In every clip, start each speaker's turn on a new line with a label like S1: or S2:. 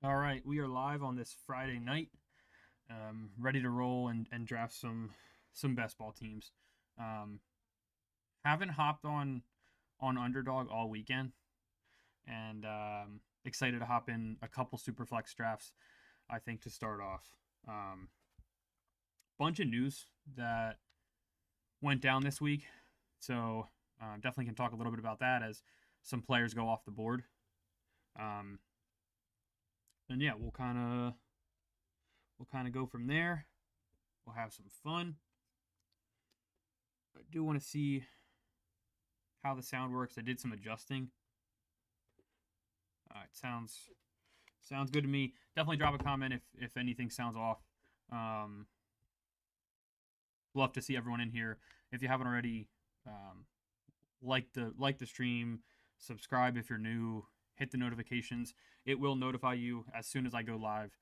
S1: All right, we are live on this Friday night, ready to roll and draft some best ball teams. Um, haven't hopped on underdog all weekend, and excited to hop in a couple Superflex drafts. I think to start off, um, bunch of news that went down this week, so definitely can talk a little bit about that as some players go off the board. Um, and yeah, we'll kind of go from there. We'll have some fun. I do want to see how the sound works. I did some adjusting. It sounds good to me. Definitely drop a comment if anything sounds off. Um, Love to see everyone in here. If you haven't already, um, like the stream, subscribe if you're new, hit the notifications. It will notify you as soon as I go live.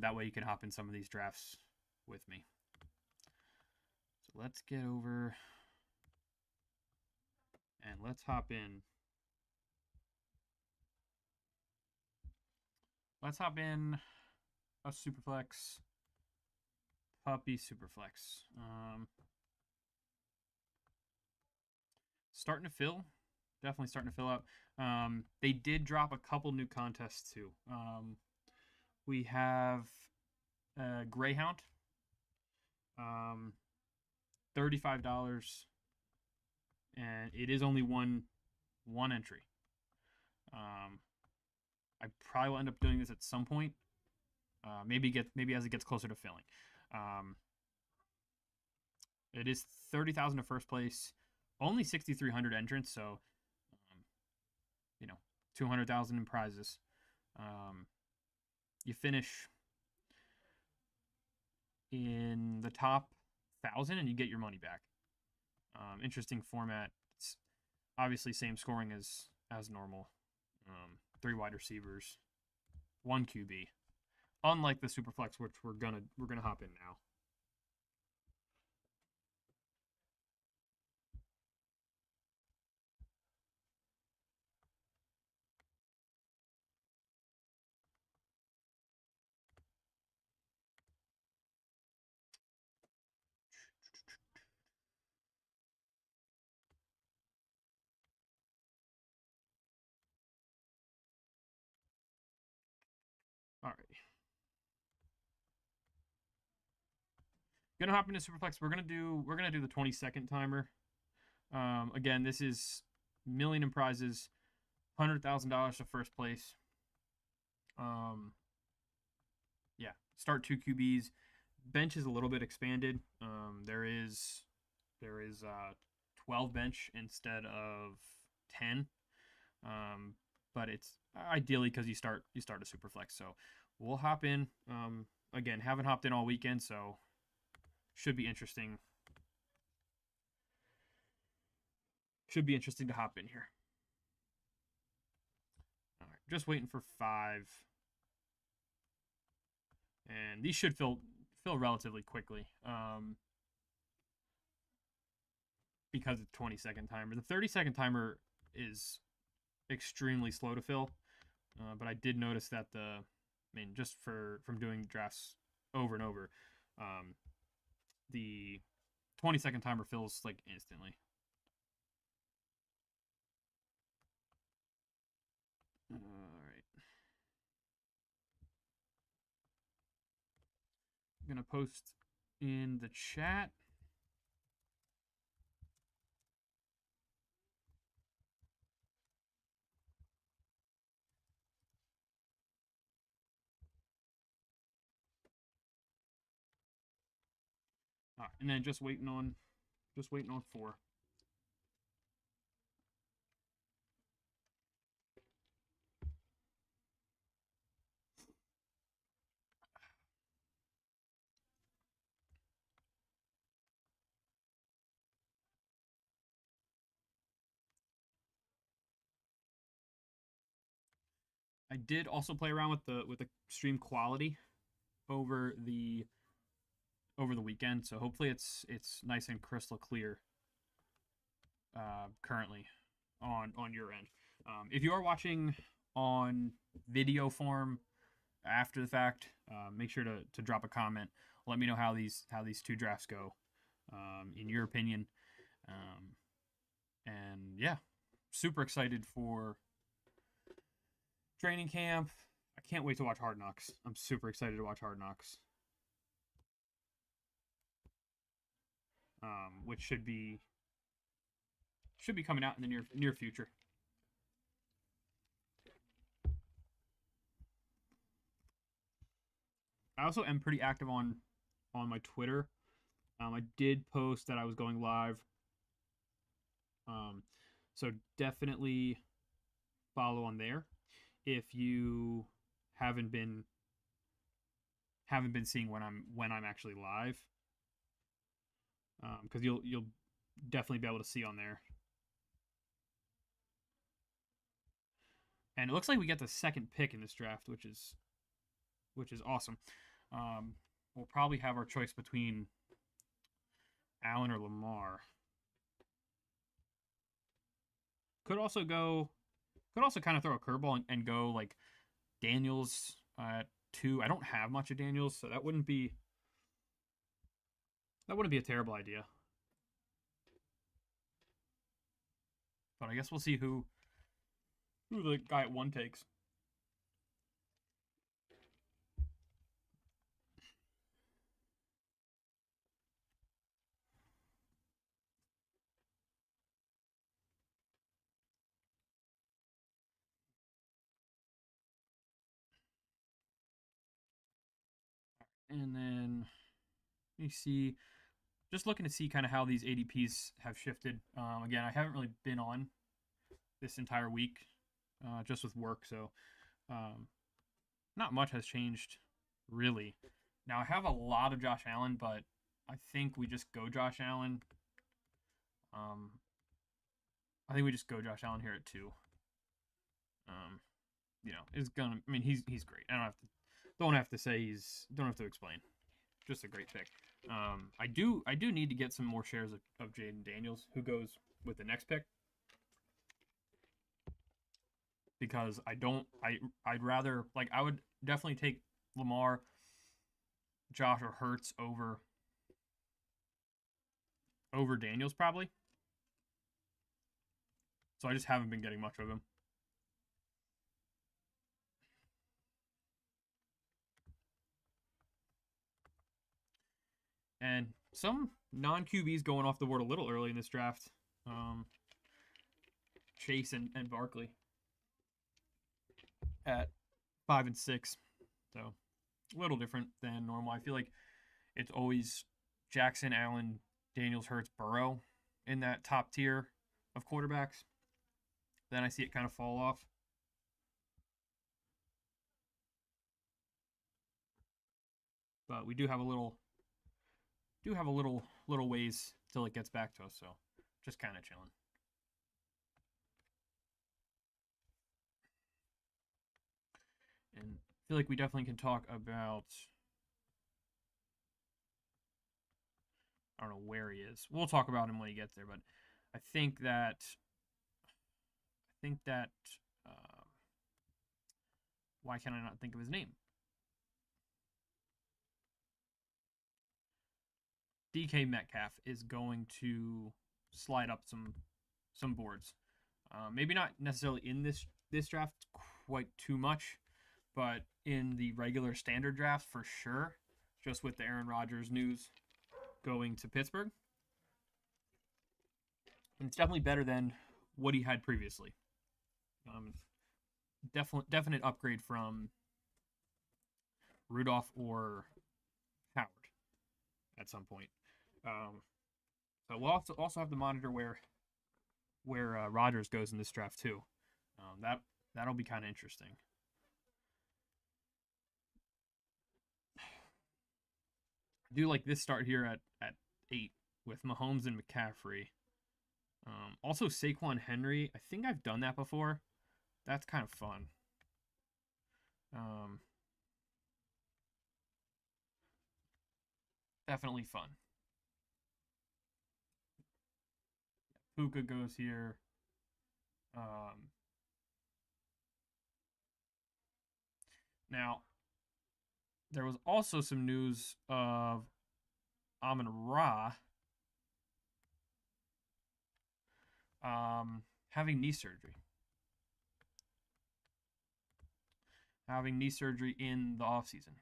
S1: That way you can hop in some of these drafts with me. So let's get over and let's hop in. Let's hop in a Superflex Puppy Superflex. Starting to fill. Definitely starting to fill up. They did drop a couple new contests too. We have Greyhound, um, $35, and it is only one entry. Um, I probably will end up doing this at some point. Maybe as it gets closer to filling. Um, it is 30,000 to first place. Only 6,300 entrants, so um, 200,000 in prizes. Um, you finish in the top 1,000 and you get your money back. Interesting format. It's obviously same scoring as normal. Three wide receivers, one QB. Unlike the Superflex, which we're gonna hop in now. All right, gonna hop into Superflex. We're gonna do the 20-second timer. Again, this is million in prizes, $100,000 to first place. Um, yeah, start two QBs. Bench is a little bit expanded. There is 12 bench instead of 10. But it's ideally because you start a super flex. So we'll hop in. Again, haven't hopped in all weekend, so should be interesting. Should be interesting to hop in here. All right, just waiting for 5, and these should fill relatively quickly. Because it's 20-second timer. The 30-second timer is extremely slow to fill. But I did notice that just from doing drafts over and over, the 20-second timer fills like instantly. All right. I'm going to post in the chat. All right, and then just waiting on 4. I did also play around with the stream quality over the over the weekend, so hopefully it's nice and crystal clear currently on your end. If you are watching on video form, after the fact, make sure to drop a comment. Let me know how these two drafts go, in your opinion. Um, and yeah, super excited for training camp. I can't wait to watch Hard Knocks. I'm super excited to watch Hard Knocks, which should be coming out in the near future. I also am pretty active on my Twitter. I did post that I was going live. Um, so definitely follow on there if you haven't been seeing when I'm actually live, because you'll definitely be able to see on there. And it looks like we get the second pick in this draft, which is awesome. We'll probably have our choice between Allen or Lamar. Could also kind of throw a curveball and go like Daniels at 2. I don't have much of Daniels, so that wouldn't be a terrible idea. But I guess we'll see who the guy at 1 takes. And then you see, just looking to see kind of how these ADPs have shifted. Again, I haven't really been on this entire week, just with work, so not much has changed really. Now I have a lot of Josh Allen, but I think we just go Josh Allen. I think we just go Josh Allen here at 2. Is gonna. I mean, he's great. Don't have to explain. Just a great pick. I do need to get some more shares of Jaden Daniels, who goes with the next pick, because I'd rather, like, I would definitely take Lamar, Josh, or Hurts over Daniels probably. So I just haven't been getting much of him. And some non-QBs going off the board a little early in this draft. Chase and Barkley at 5 and 6. So a little different than normal. I feel like it's always Jackson, Allen, Daniels, Hurts, Burrow in that top tier of quarterbacks. Then I see it kind of fall off. But we do have a little ways till it gets back to us, so just kind of chilling. And I feel like we definitely can talk about, I don't know where he is. We'll talk about him when he gets there, but I think that why can I not think of his name? DK Metcalf is going to slide up some boards. Maybe not necessarily in this draft quite too much, but in the regular standard draft for sure. Just with the Aaron Rodgers news going to Pittsburgh, and it's definitely better than what he had previously. Definite upgrade from Rudolph or Howard at some point. So we'll also have to monitor where Rodgers goes in this draft too. That'll be kind of interesting. I do like this start here at 8 with Mahomes and McCaffrey. Also Saquon Henry. I think I've done that before. That's kind of fun. Definitely fun. Puka goes here. Now, there was also some news of Amon-Ra having knee surgery. Having knee surgery in the offseason.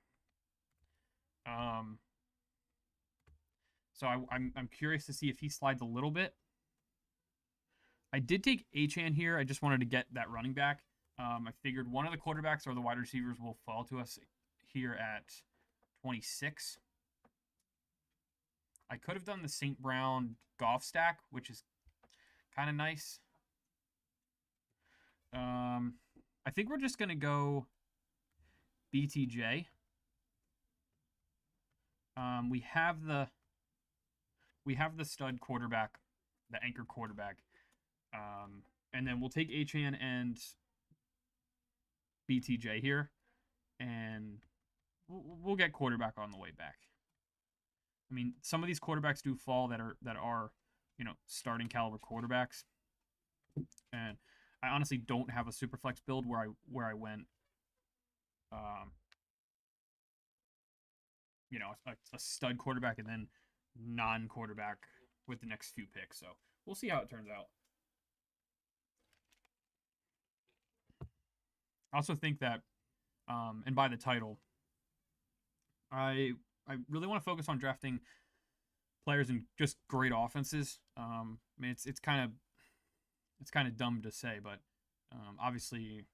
S1: So I'm curious to see if he slides a little bit. I did take Achane here. I just wanted to get that running back. I figured one of the quarterbacks or the wide receivers will fall to us here at 26. I could have done the St. Brown Goff stack, which is kind of nice. I think we're just going to go BTJ. We have the stud quarterback, the anchor quarterback. And then we'll take Achane and BTJ here, and we'll get quarterback on the way back. I mean, some of these quarterbacks do fall that are starting caliber quarterbacks, and I honestly don't have a Superflex build where I went, a stud quarterback and then non-quarterback with the next few picks. So we'll see how it turns out. I also think that, and by the title, I really want to focus on drafting players in just great offenses. I mean, it's kind of dumb to say, but obviously,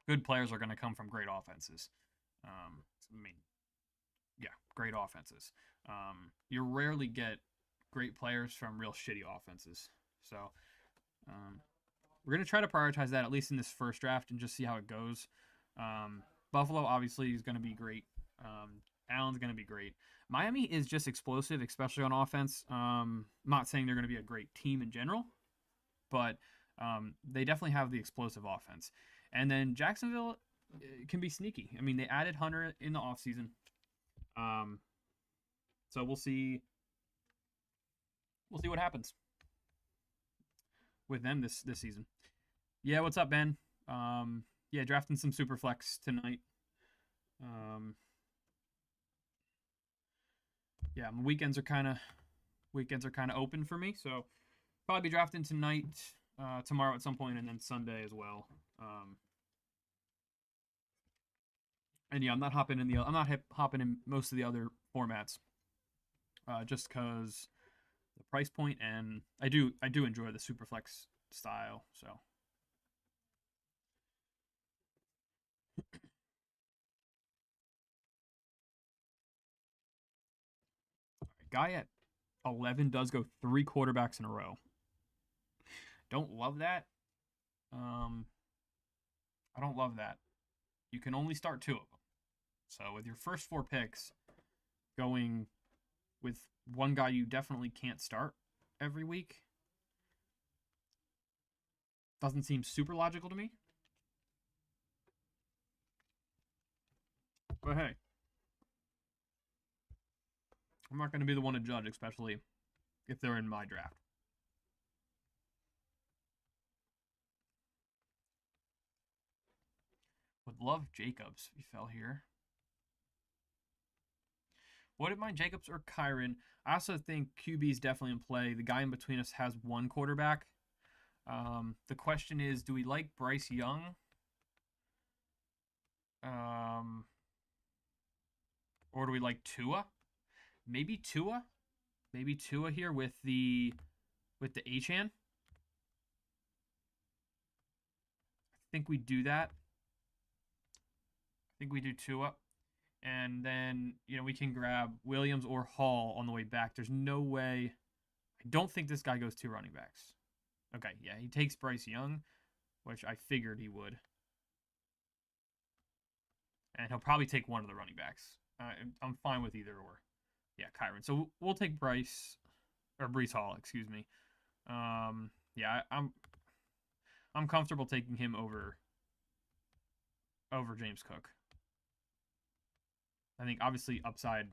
S1: good players are going to come from great offenses. I mean, yeah, great offenses. You rarely get great players from real shitty offenses. So we're going to try to prioritize that, at least in this first draft, and just see how it goes. Buffalo, obviously, is going to be great. Allen's going to be great. Miami is just explosive, especially on offense. I'm not saying they're going to be a great team in general, but they definitely have the explosive offense. And then Jacksonville can be sneaky. I mean, they added Hunter in the offseason. So we'll see. We'll see what happens with them this season. Yeah, what's up, Ben? Yeah, drafting some Superflex tonight. Yeah, my weekends are kind of open for me, so probably be drafting tonight, tomorrow at some point, and then Sunday as well. And yeah, I'm not hopping in most of the other formats, just because the price point, and I do enjoy the Superflex style. So guy at 11 does go 3 quarterbacks in a row. Don't love that. I don't love that. You can only start 2 of them. So with your first 4 picks going with one guy you definitely can't start every week, doesn't seem super logical to me. But hey, I'm not going to be the one to judge, especially if they're in my draft. Would love Jacobs if he fell here. Wouldn't mind Jacobs or Kyron. I also think QB is definitely in play. The guy in between us has 1 quarterback. The question is, do we like Bryce Young? Or do we like Tua? Maybe Tua? Maybe Tua here with the Achane. I think we do that. I think we do Tua. And then, we can grab Williams or Hall on the way back. There's no way. I don't think this guy goes 2 running backs. Okay, yeah, he takes Bryce Young, which I figured he would. And he'll probably take one of the running backs. I'm fine with either or. Yeah, Kyron. So we'll take Breece Hall, excuse me. Yeah, I'm comfortable taking him over James Cook. I think obviously upside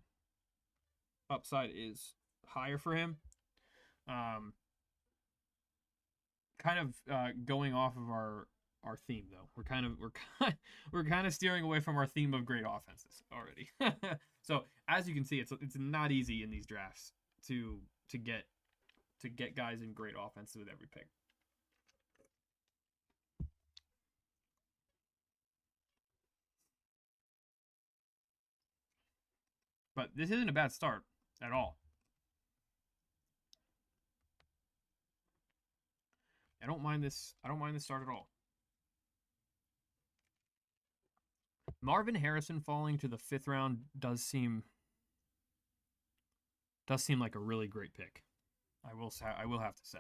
S1: is higher for him. Kind of going off of our our theme though. We're kind of steering away from our theme of great offenses already. So as you can see, it's not easy in these drafts to to get to get guys in great offenses with every pick. But this isn't a bad start at all. I don't mind this. I don't mind this start at all. Marvin Harrison falling to the 5th round does seem like a really great pick. I will have to say.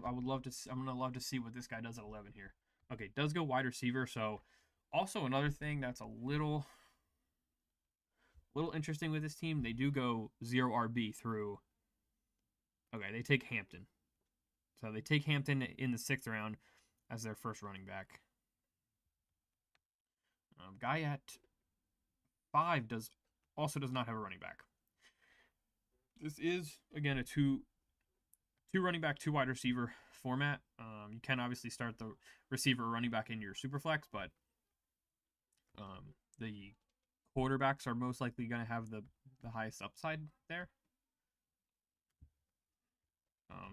S1: I would love to. I'm gonna love to see what this guy does at 11 here. Okay, does go wide receiver. So, also another thing that's a little interesting with this team, they do go 0 RB through. Okay, they take Hampton. So they take Hampton in the 6th round as their first running back. Guy at 5 does not have a running back. This is again a two running back, 2 wide receiver format. You can obviously start the receiver or running back in your Superflex, but the quarterbacks are most likely going to have the highest upside there.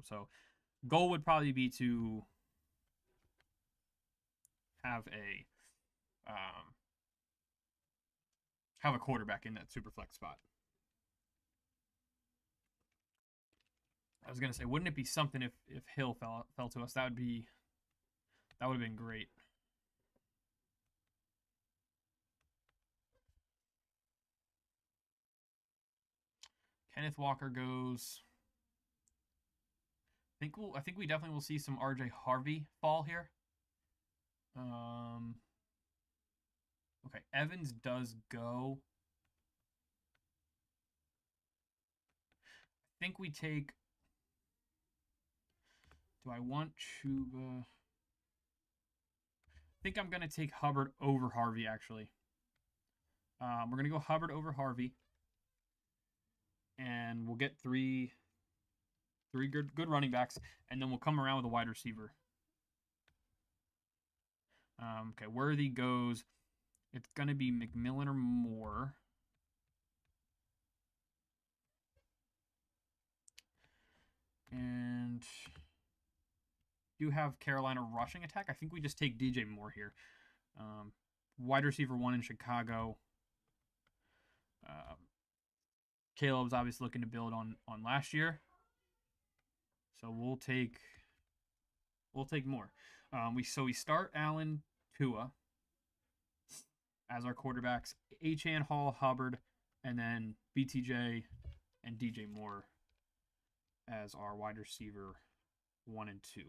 S1: So goal would probably be to have a quarterback in that Superflex spot. I was gonna say, wouldn't it be something if Hill fell to us? That would have been great. Kenneth Walker goes. I think we definitely will see some RJ Harvey fall here. Okay, Evans does go. I think we take. Do I want Chuba? I think I'm gonna take Hubbard over Harvey actually. We're gonna go Hubbard over Harvey, and we'll get three good running backs, and then we'll come around with a wide receiver. Okay, Worthy goes. It's gonna be McMillan or Moore. And you have Carolina rushing attack. I think we just take DJ Moore here. Wide receiver 1 in Chicago. Caleb's obviously looking to build on last year, so we'll take Moore. We start Allen, Tua as our quarterbacks. Achane, Hall, Hubbard, and then BTJ and DJ Moore as our wide receiver 1 and 2.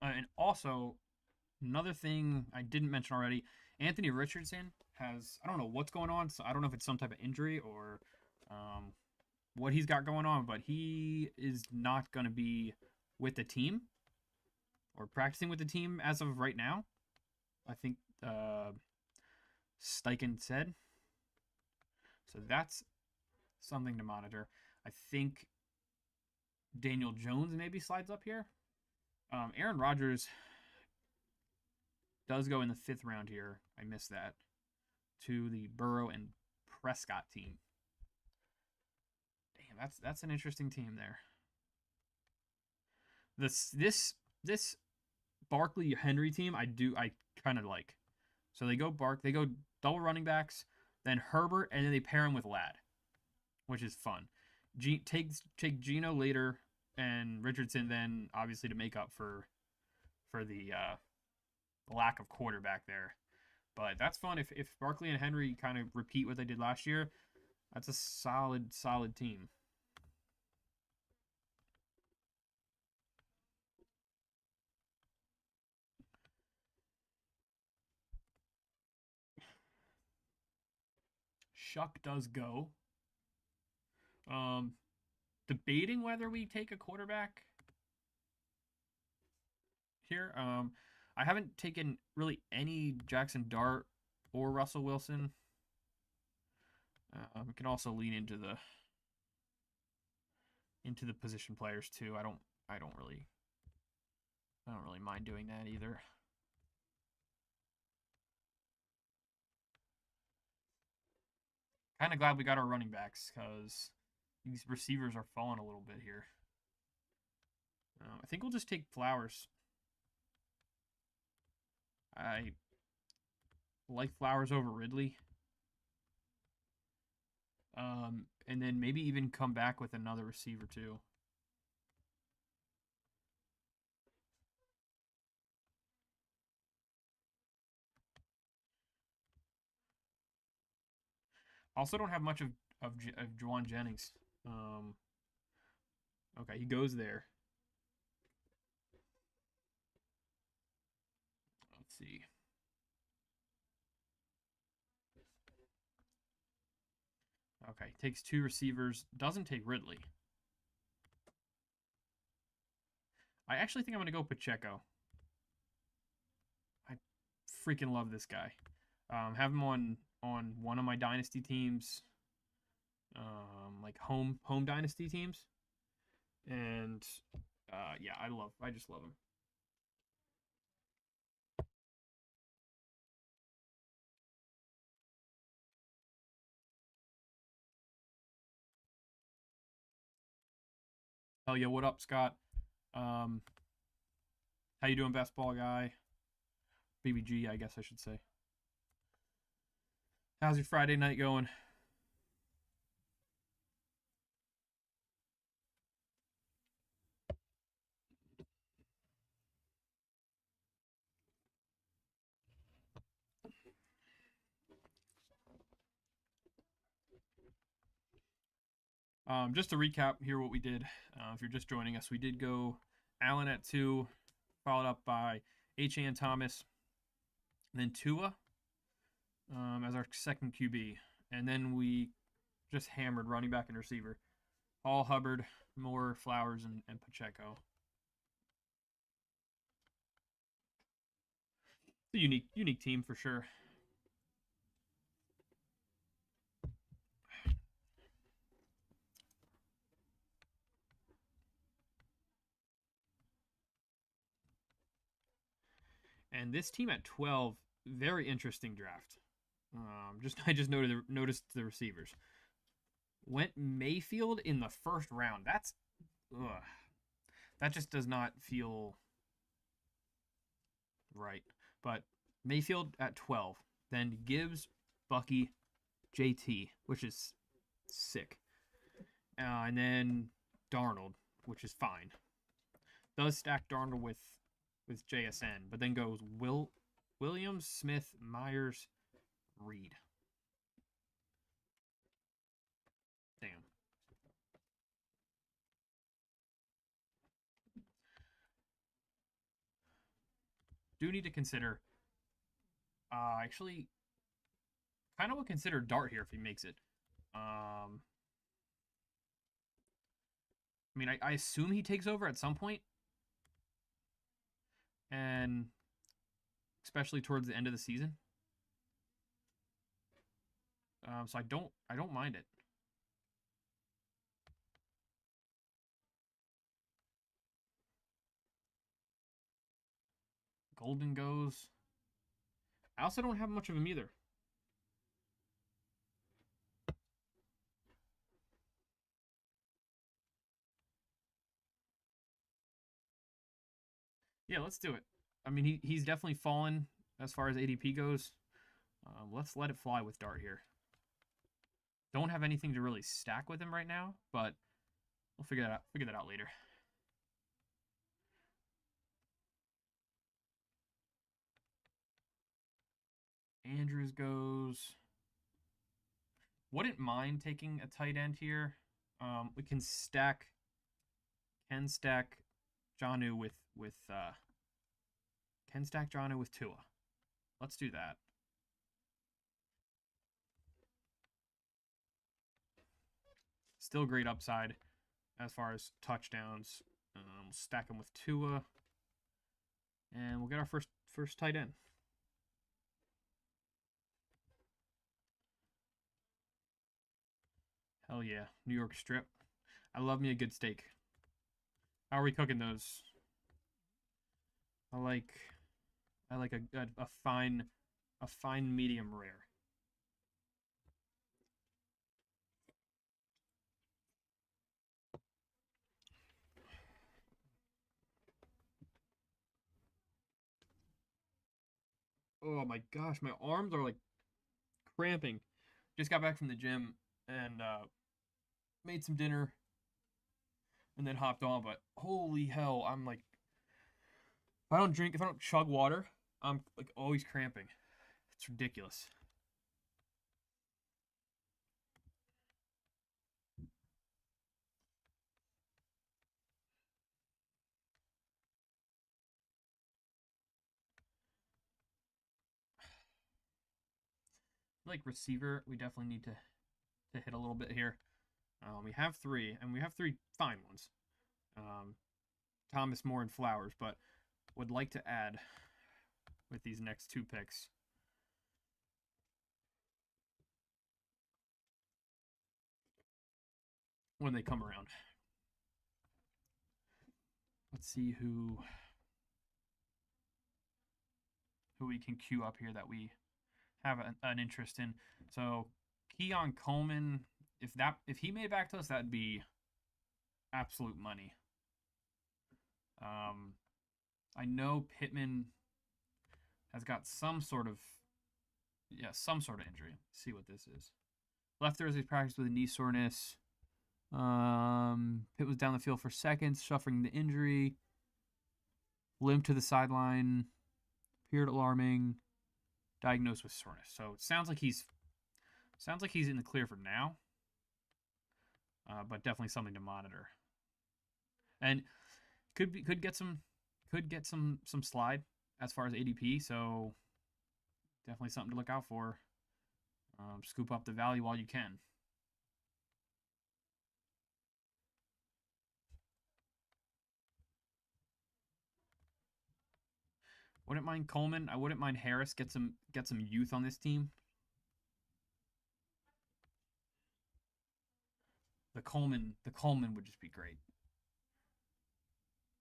S1: And also, another thing I didn't mention already, Anthony Richardson has, I don't know what's going on, so I don't know if it's some type of injury or what he's got going on, but he is not going to be with the team or practicing with the team as of right now. I think Steichen said. So that's something to monitor. I think Daniel Jones maybe slides up here. Aaron Rodgers does go in the 5th round here. I missed that. To the Burrow and Prescott team. Damn, that's an interesting team there. This Barkley Henry team I kind of like. So they go double running backs. then Herbert, and then they pair him with Ladd, which is fun. Take Geno later and Richardson then obviously to make up for the lack of quarterback there. But that's fun if Barkley and Henry kind of repeat what they did last year. That's a solid team. Shuck does go. Debating whether we take a quarterback here. I haven't taken really any Jackson Dart or Russell Wilson. We can also lean into the position players too. I don't really mind doing that either. Kind of glad we got our running backs because these receivers are falling a little bit here. I think we'll just take Flowers. I like Flowers over Ridley. And then maybe even come back with another receiver too. Also don't have much of Juwan Jennings. Okay, he goes there. Let's see. Okay, takes two receivers. Doesn't take Ridley. I actually think I'm going to go Pacheco. I freaking love this guy. Have him on one of my dynasty teams, like home dynasty teams, and yeah, I just love him. Hell yeah, what up, Scott? How you doing, Bestball guy? BBG, I guess I should say. How's your Friday night going? Just to recap here what we did. If you're just joining us, we did go Allen at 2, followed up by H.A. Thomas, and then Tua as our second QB. And then we just hammered running back and receiver. Hall, Hubbard, Moore, Flowers, and Pacheco. It's a unique team for sure. And this team at 12, very interesting draft. I just noticed the receivers. Went Mayfield in the first round. That just does not feel right. But Mayfield at 12, then Gibbs, Bucky, JT, which is sick, and then Darnold, which is fine. Does stack Darnold with JSN, but then goes Williams, Smith, Myers, Reed. Damn. Do need to consider. Actually, kind of would consider Dart here if he makes it. I mean, I assume he takes over at some point, and especially towards the end of the season. So I don't mind it. Golden goes. I also don't have much of him either. Yeah, let's do it. I mean, he's definitely fallen as far as ADP goes. Let's let it fly with Dart here. Don't have anything to really stack with him right now, but we'll figure that out. Figure that out later. Andrews goes. Wouldn't mind taking a tight end here. We can stack Jonnu with Tua. Let's do that. Still great upside as far as touchdowns. We'll stack him with Tua, and we'll get our first tight end. Hell yeah, New York strip. I love me a good steak. How are we cooking those? I like a fine medium rare. Oh my gosh, my arms are like cramping. Just got back from the gym and made some dinner and then hopped on, but holy hell, I'm like, if I don't chug water, I'm like always cramping. It's ridiculous. Like receiver, we definitely need to hit a little bit here. We have three, and we have three fine ones. Thomas, Moore, and Flowers, but would like to add with these next two picks. When they come around. Let's see who we can queue up here that we have an interest in. So Keon Coleman, if he made it back to us, that'd be absolute money. I know Pittman has got some sort of injury. Let's see what this is. Left Thursday's practice with a knee soreness. Pitt was down the field for seconds, suffering the injury. Limp to the sideline. Appeared alarming. Diagnosed with soreness. So it sounds like he's in the clear for now. But definitely something to monitor. And could get some slide as far as ADP. So definitely something to look out for. Scoop up the value while you can. Wouldn't mind Coleman. I wouldn't mind Harris. Get some youth on this team. The Coleman would just be great.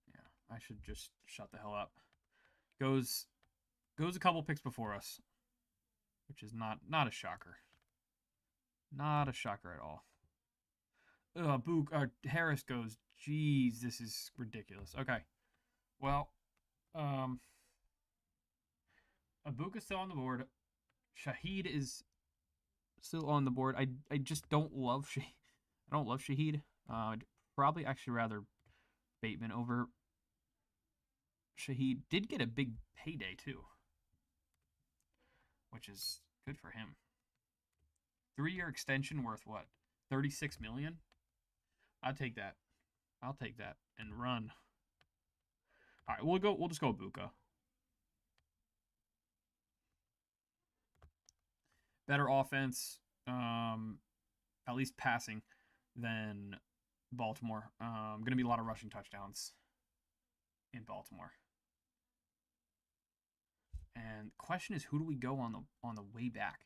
S1: Yeah, I should just shut the hell up. Goes a couple picks before us, which is not a shocker. Not a shocker at all. Harris goes. Jeez, this is ridiculous. Okay, well, Ibuka's still on the board. Shaheed is still on the board. I just don't love Shaheed. I don't love Shaheed. I'd probably actually rather Bateman over Shaheed. Did get a big payday too, which is good for him. 3-year extension worth what? $36 million? I'll take that. And run. All right, we'll just go Ibuka. Better offense, at least passing, than Baltimore. Going to be a lot of rushing touchdowns in Baltimore. And the question is, who do we go on the way back?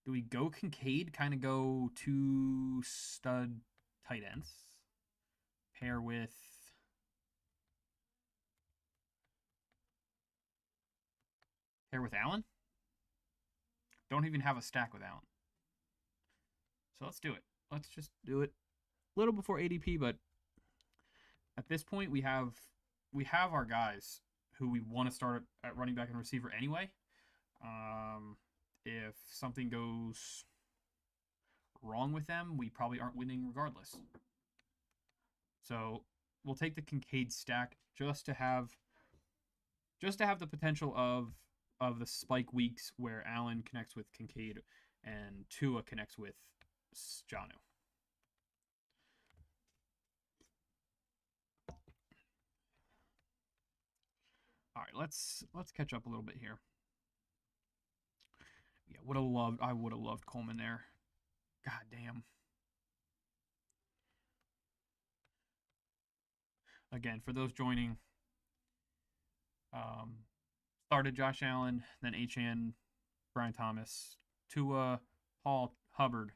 S1: Do we go Kincaid, kind of go 2 stud tight ends, pair with Allen? Don't even have a stack with Allen. So let's do it. Let's just do it. A little before ADP, but at this point we have our guys who we want to start at running back and receiver anyway. If something goes wrong with them, we probably aren't winning regardless. So we'll take the Kincaid stack just to have the potential of the spike weeks where Allen connects with Kincaid and Tua connects with Janu. All right, let's catch up a little bit here. Yeah, I would have loved Coleman there. God damn. Again, for those joining, started Josh Allen, then Achane, Brian Thomas, Tua, Paul, Hubbard.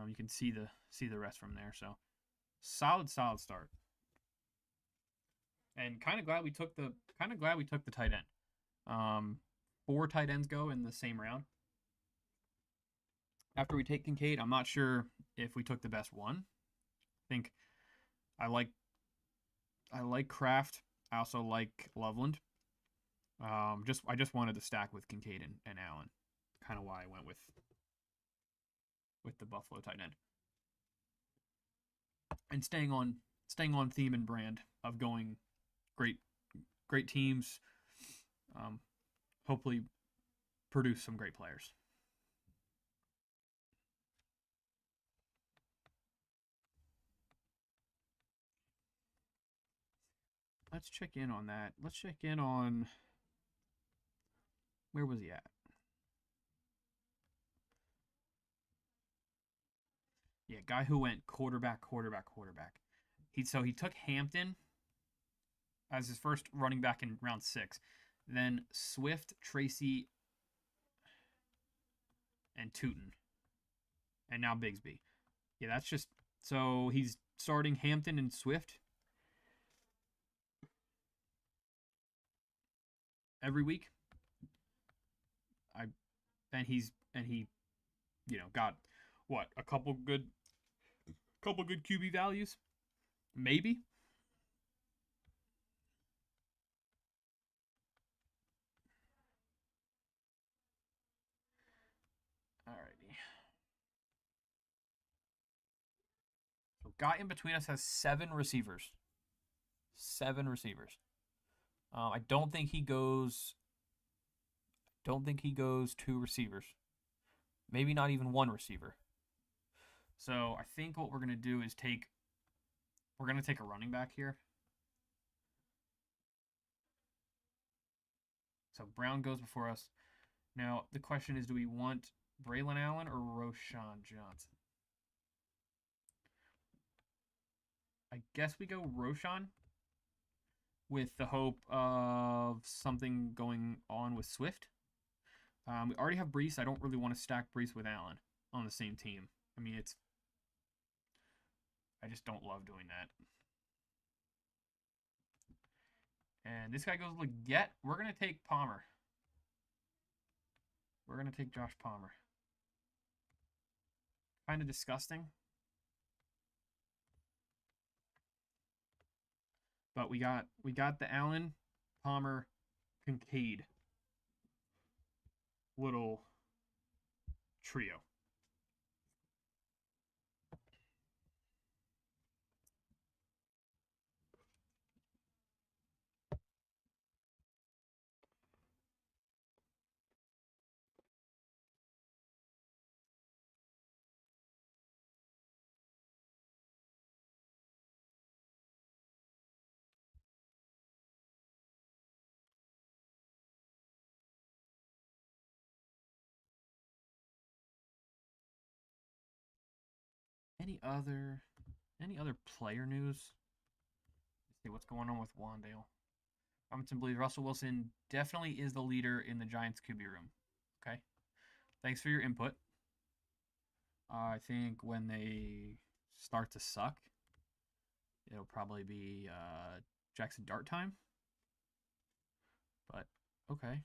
S1: You can see the rest from there. So solid start. And kind of glad we took the tight end. 4 tight ends go in the same round. After we take Kincaid, I'm not sure if we took the best one. I think I like Kraft. I also like Loveland. I just wanted to stack with Kincaid and Allen. Kind of why I went with the Buffalo tight end. And staying on theme and brand of going great teams. Hopefully produce some great players. Let's check in on that. Let's check in on where was he at? Yeah, guy who went quarterback. He took Hampton as his first running back in round 6. Then Swift, Tracy, and Tootin. And now Bigsby. Yeah, that's just so he's starting Hampton and Swift every week. He got what, a couple good QB values, maybe. Alrighty. So guy in between us has 7 receivers. 7 receivers. I don't think he goes 2 receivers. Maybe not even 1 receiver. So I think what we're gonna do is take a running back here. So Brown goes before us. Now the question is, do we want Braylon Allen or Roschon Johnson? I guess we go Roschon with the hope of something going on with Swift. We already have Brees. I don't really want to stack Brees with Allen on the same team. I mean, I just don't love doing that. And this guy goes Leggett. We're going to take Palmer. We're going to take Josh Palmer. Kind of disgusting. But we got the Allen, Palmer, Kincaid little trio. Any other player news? Let's see what's going on with Wandale. Robinson believes Russell Wilson definitely is the leader in the Giants QB room. Okay. Thanks for your input. I think when they start to suck, it'll probably be Jackson Dart time. But okay.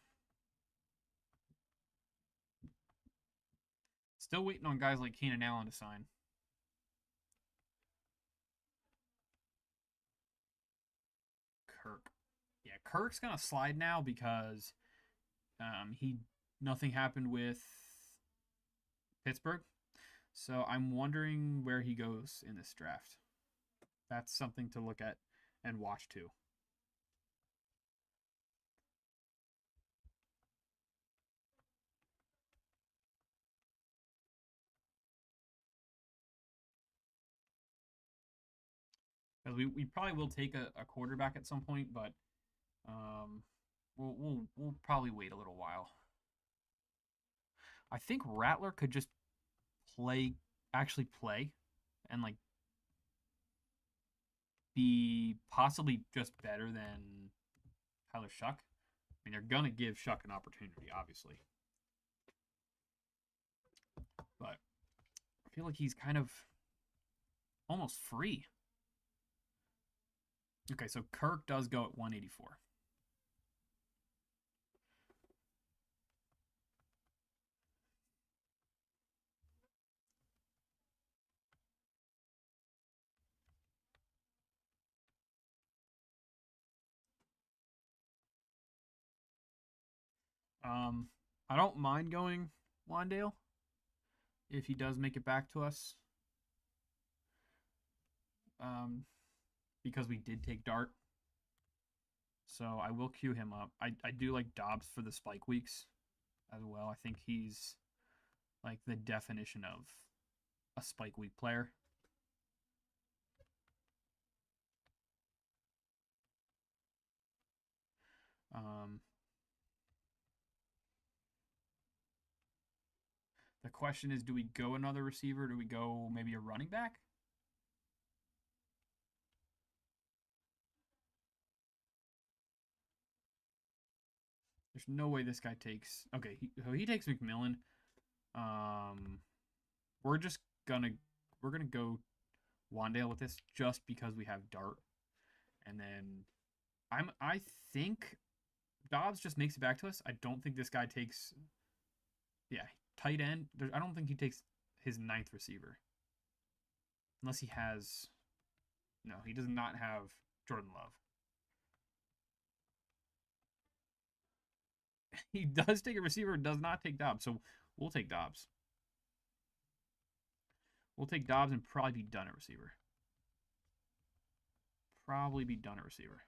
S1: Still waiting on guys like Keenan Allen to sign. Kirk. Yeah, Kirk's gonna slide now because nothing happened with Pittsburgh. So I'm wondering where he goes in this draft. That's something to look at and watch too. Because we probably will take a quarterback at some point, but um, we'll probably wait a little while. I think Rattler could just play, actually play, and like be possibly just better than Tyler Shuck. I mean, they're gonna give Shuck an opportunity, obviously, but I feel like he's kind of almost free. Okay, so Kirk does go at 184. Um, I don't mind going Wandale if he does make it back to us. Because we did take Dart. So I will queue him up. I do like Dobbs for the spike weeks as well. I think he's like the definition of a spike week player. Um, the question is, do we go another receiver? Do we go maybe a running back? There's no way this guy takes. Okay, he takes McMillan. Um, we're just gonna we're gonna go Wandale with this just because we have Dart, and then I think Dobbs just makes it back to us. I don't think this guy takes. Yeah, tight end. I don't think he takes his ninth receiver unless he has. No, he does not have Jordan Love. He does take a receiver, does not take Dobbs. So we'll take Dobbs. We'll take Dobbs and probably be done at receiver. Probably be done at receiver.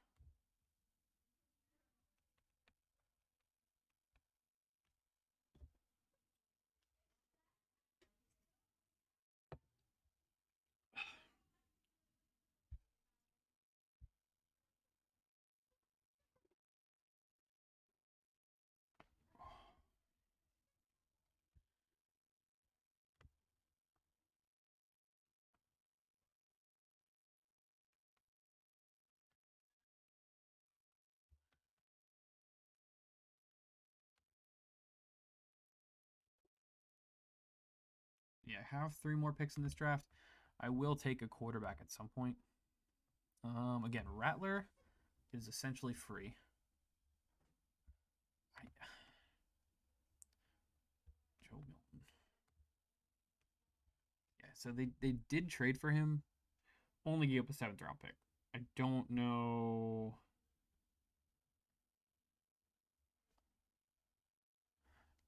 S1: Yeah, I have 3 more picks in this draft. I will take a quarterback at some point. Again, Rattler is essentially free. Joe Milton. Yeah, so they did trade for him. Only gave up a 7th round pick. I don't know.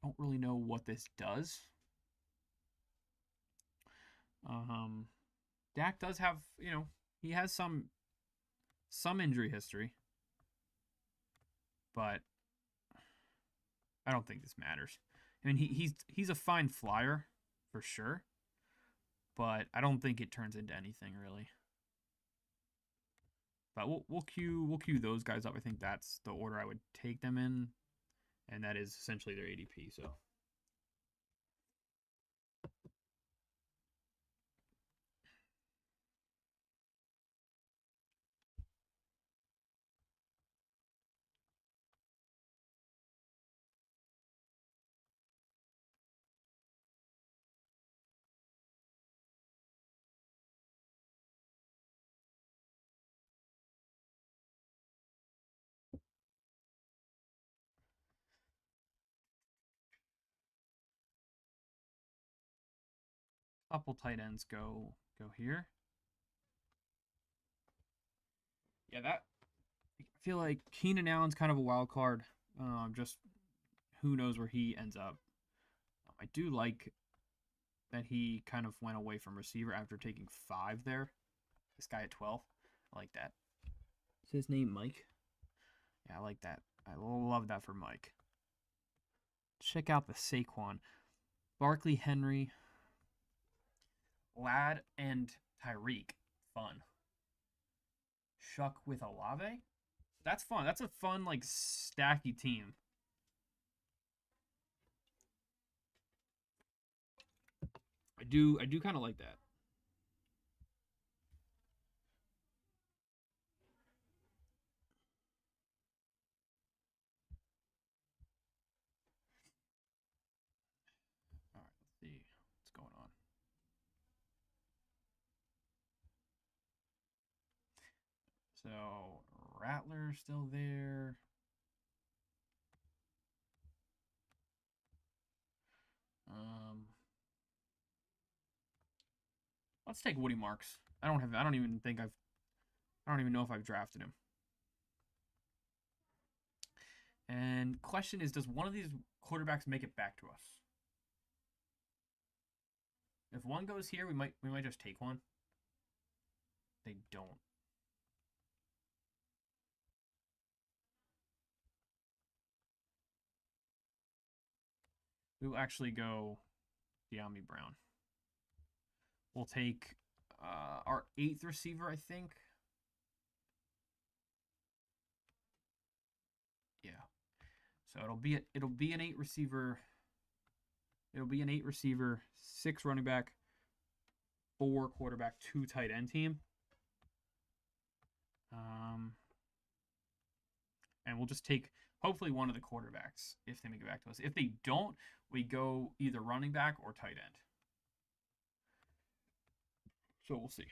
S1: Don't really know what this does. Um, Dak does have, he has some injury history, but I don't think this matters. I mean, he's a fine flyer for sure, but I don't think it turns into anything really. But we'll queue those guys up. I think that's the order I would take them in, and that is essentially their ADP. So a couple tight ends go here. Yeah, that I feel like Keenan Allen's kind of a wild card. Just who knows where he ends up. I do like that he kind of went away from receiver after taking 5 there. This guy at 12. I like that. Is his name Mike? Yeah, I like that. I love that for Mike. Check out the Saquon. Barkley, Henry, Ladd, and Tyreek. Fun. Shuck with Olave? That's fun. That's a fun, like, stacky team. I do kind of like that. All right, let's see what's going on. So, Rattler's still there. Let's take Woody Marks. I don't even know if I've drafted him. And question is, does one of these quarterbacks make it back to us? If one goes here, we might just take one. They don't. We'll actually go De'Ami Brown. We'll take our 8th receiver, I think. Yeah. So it'll be an 8 receiver. It'll be an 8 receiver, 6 running back, 4 quarterback, 2 tight end team. And we'll just take hopefully one of the quarterbacks if they make it back to us. If they don't, we go either running back or tight end. So we'll see.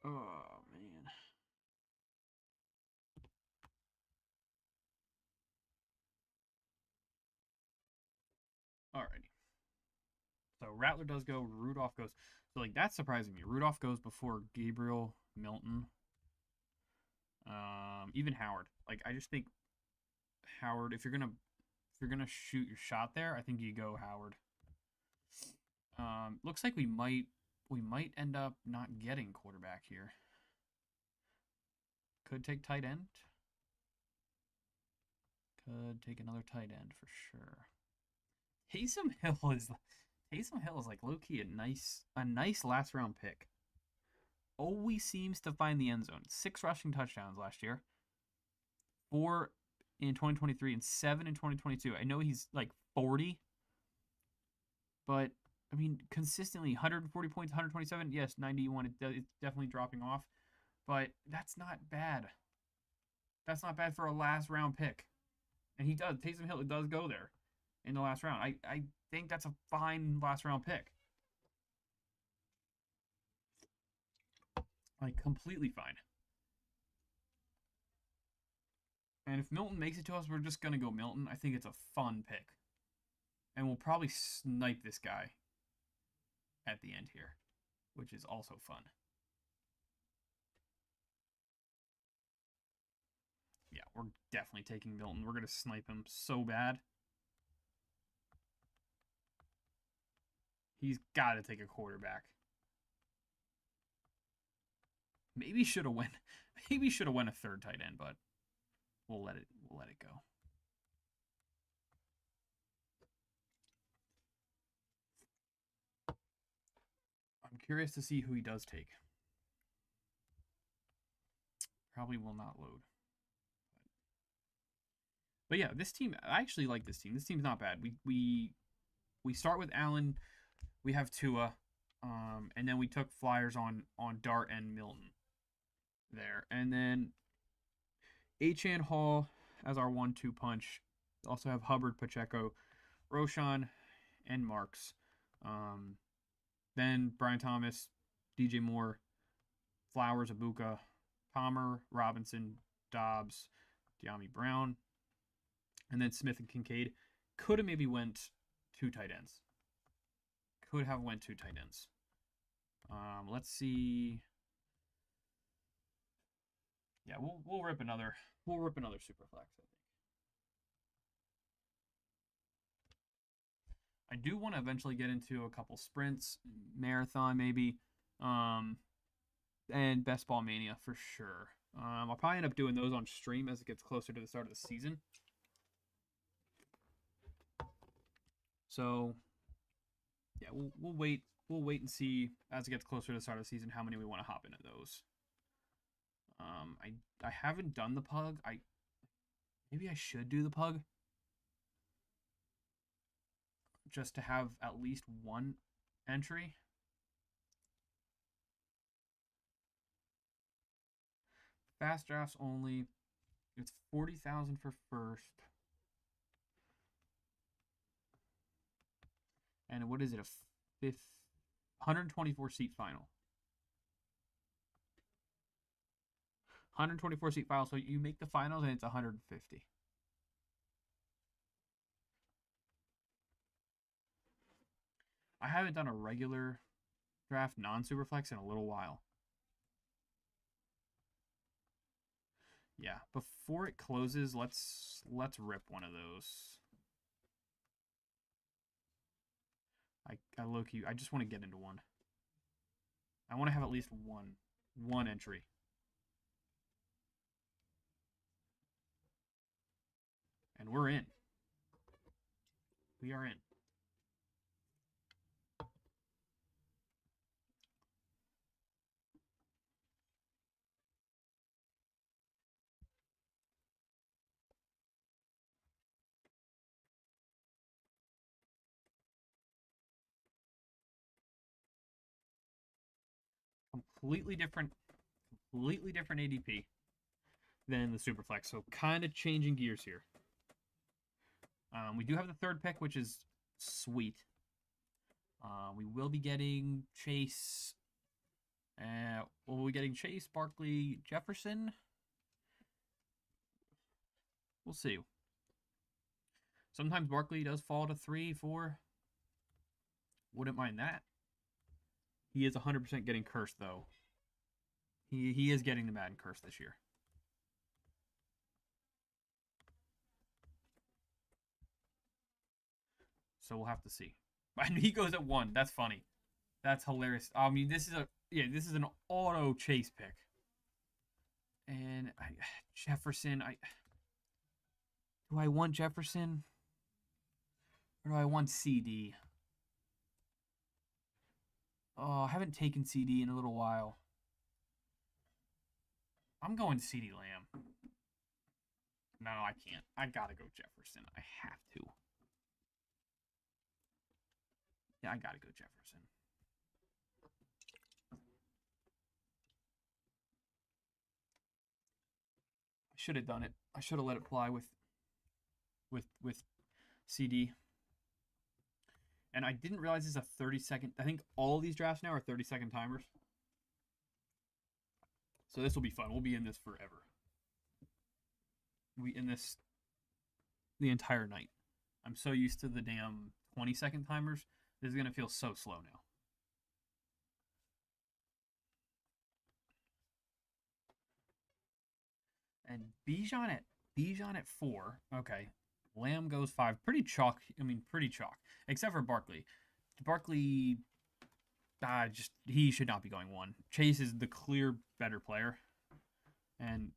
S1: Oh, man. Alrighty. So Rattler does go. Rudolph goes. So, like, that's surprising me. Rudolph goes before Gabriel, Milton, even Howard. Like, I just think Howard, if you're gonna shoot your shot there, I think you go Howard. Looks like we might end up not getting quarterback here. Could take tight end. Could take another tight end for sure. Taysom Hill is like low key a nice last round pick. Always seems to find the end zone. 6 rushing touchdowns last year. 4 in 2023 and 7 in 2022. I know he's like 40, but I mean consistently 140 points, 127. Yes, 91. It's definitely dropping off, but that's not bad. That's not bad for a last round pick. And he does. Taysom Hill does go there in the last round. I think that's a fine last round pick. Like, completely fine. And if Milton makes it to us, we're just going to go Milton. I think it's a fun pick. And we'll probably snipe this guy at the end here, which is also fun. Yeah, we're definitely taking Milton. We're going to snipe him so bad. He's got to take a quarterback. Maybe should have went. Maybe should have went a 3rd tight end, but we'll let it go. I'm curious to see who he does take. Probably will not load. But yeah, this team, I actually like this team. This team's not bad. We start with Allen. We have Tua. And then we took flyers on Dart and Milton there. And then Achan Hall as our 1-2 punch. Also have Hubbard, Pacheco, Roshan, and Marks. Then Brian Thomas, DJ Moore, Flowers, Abuka, Palmer, Robinson, Dobbs, De'Ami Brown, and then Smith and Kincaid. Could have maybe went 2 tight ends. Could have went 2 tight ends. Let's see. Yeah, we'll rip another Superflex, I think. I do want to eventually get into a couple sprints, marathon maybe, and Bestball Mania for sure. I'll probably end up doing those on stream as it gets closer to the start of the season. So, yeah, we'll wait. We'll wait and see as it gets closer to the start of the season how many we want to hop into those. I haven't done the pug. Maybe I should do the pug just to have at least one entry. Fast drafts only. It's 40,000 for first. And what is it? A 124 seat final. 124 seat final. So you make the finals and it's 150. I haven't done a regular draft non-Superflex in a little while. Yeah, before it closes, let's rip one of those. I low-key, I just want to get into one. I want to have at least one entry. And we're in. We are in. Completely different ADP than the Superflex. So kind of changing gears here. We do have the 3rd pick, which is sweet. We will be getting Chase. Will we be getting Chase, Barkley, Jefferson? We'll see. Sometimes Barkley does fall to 3, 4. Wouldn't mind that. He is 100% getting cursed, though. He is getting the Madden curse this year. So we'll have to see. He goes at 1. That's funny. That's hilarious. I mean, this is an auto Chase pick. And Jefferson, do I want Jefferson? Or do I want CD? Oh, I haven't taken CD in a little while. I'm going CD Lamb. No, I can't. I gotta go Jefferson. I have to. Yeah, I gotta go Jefferson. I should have done it. I should have let it fly with CD. And I didn't realize it's a 30-second. I think all these drafts now are 30-second timers. So this will be fun. We'll be in this forever. We'll be in this the entire night. I'm so used to the damn 20-second timers. This is going to feel so slow now. And Bijan at 4. Okay. Lamb goes 5. Pretty chalk. I mean, pretty chalk. Except for Barkley. Barkley, he should not be going 1. Chase is the clear better player. And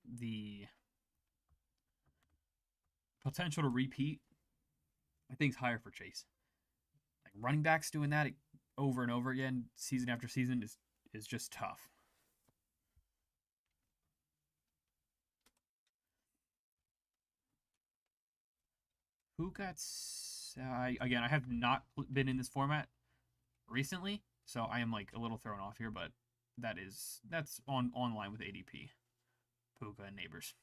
S1: the potential to repeat, I think, is higher for Chase. Like running backs doing that over and over again, season after season, is just tough. Who got... again, I have not been in this format. recently, so I am like a little thrown off here, but that's on line with ADP, Puka and Neighbors.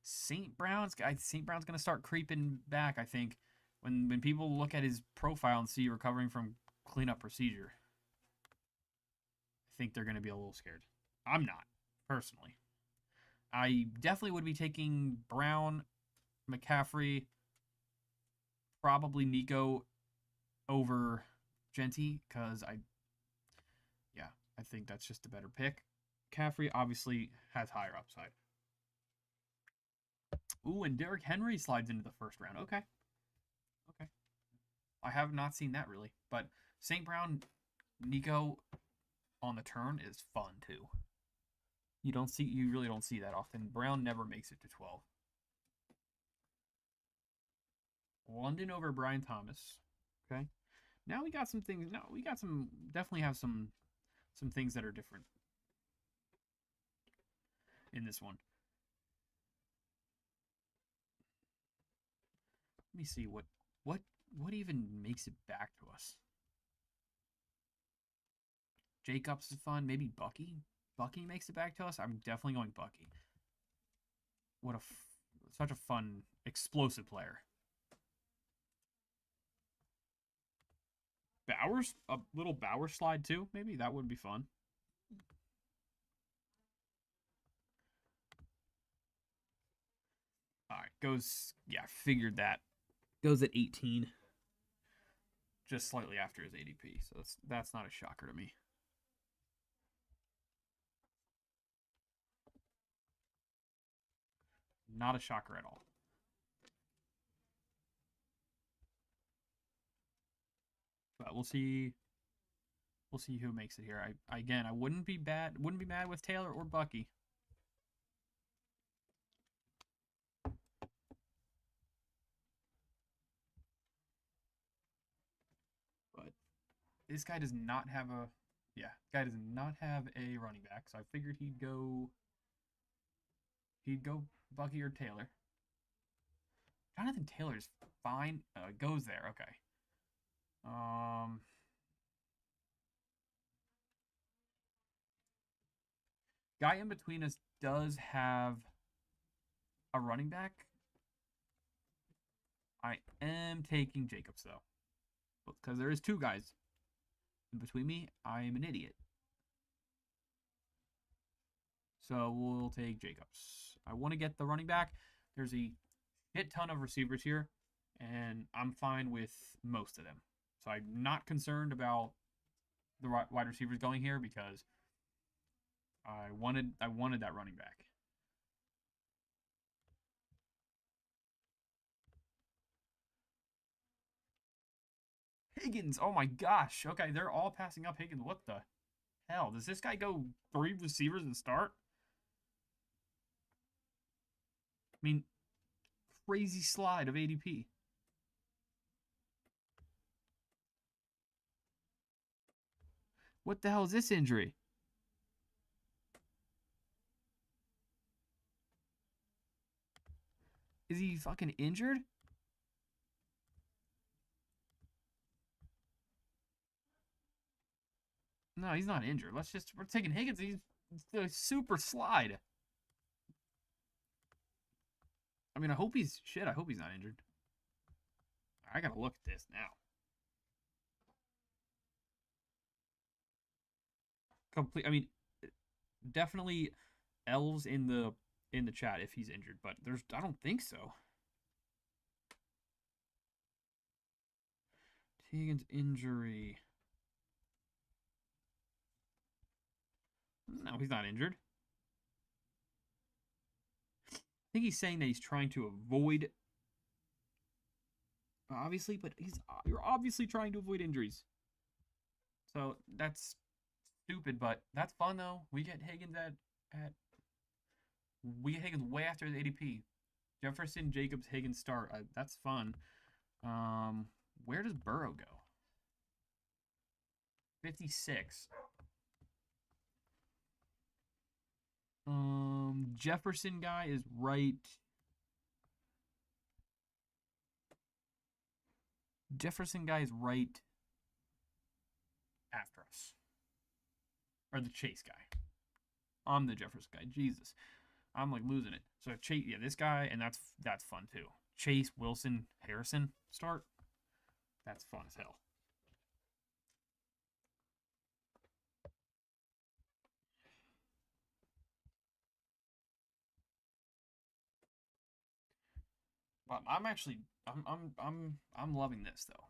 S1: St. Brown's gonna start creeping back. I think when people look at his profile and see recovering from cleanup procedure, I think they're gonna be a little scared. I'm not personally. I definitely would be taking Brown, McCaffrey, probably Nico over Genty because I think that's just a better pick. McCaffrey obviously has higher upside. Ooh, and Derrick Henry slides into the first round. Okay. I have not seen that really, but St. Brown, Nico on the turn is fun too. You really don't see that often. Brown never makes it to 12. London over Brian Thomas. Okay. Now we got some things. No, we got some. Definitely have some things that are different in this one. Let me see what even makes it back to us. Jacobs is fun. Maybe Bucky. Bucky makes it back to us. I'm definitely going Bucky. Such a fun, explosive player. Bowers, a little Bowers slide too. Maybe that would be fun. All right, figured that. Goes at 18. Just slightly after his ADP, so that's not a shocker to me. Not a shocker at all. But we'll see. We'll see who makes it here. I wouldn't be mad with Taylor or Bucky. But this guy does not have a running back, so I figured he'd go Bucky or Taylor. Jonathan Taylor's fine. Goes there. Okay. Guy in between us does have a running back. I am taking Jacobs though, because there is two guys in between me. I am an idiot. So we'll take Jacobs. I want to get the running back. There's a shit ton of receivers here, and I'm fine with most of them. So I'm not concerned about the wide receivers going here because I wanted that running back. Higgins, oh my gosh. Okay, they're all passing up Higgins. What the hell? Does this guy go 3 receivers and start? I mean, crazy slide of ADP. What the hell is this injury? Is he fucking injured? No, he's not injured. We're taking Higgins. He's the super slide. I mean, I hope he's not injured. I gotta look at this now. I mean, definitely L's in the chat if he's injured, but I don't think so. Higgins injury. No, he's not injured. I think he's saying that he's trying to avoid, obviously, but you're obviously trying to avoid injuries. So that's stupid, but that's fun though. We get Higgins way after his ADP. Jefferson, Jacobs, Higgins start. That's fun. Where does Burrow go? 56. Jefferson guy is right. Jefferson guy is right after us. Or the Chase guy. I'm the Jefferson guy. Jesus. I'm like losing it. So Chase, yeah, this guy, and that's fun too. Chase, Wilson, Harrison start. That's fun as hell. But I'm loving this though.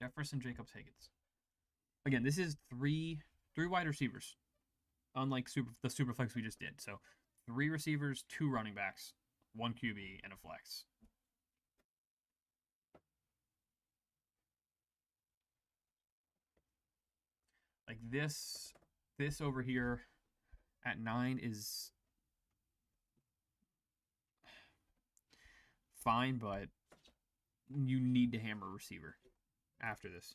S1: Jefferson, Jacobs, Higgins. Again, this is three wide receivers, unlike the Superflex we just did. So 3 receivers, 2 running backs, 1 QB, and a flex. Like this over here at 9 is fine, but you need to hammer a receiver after this.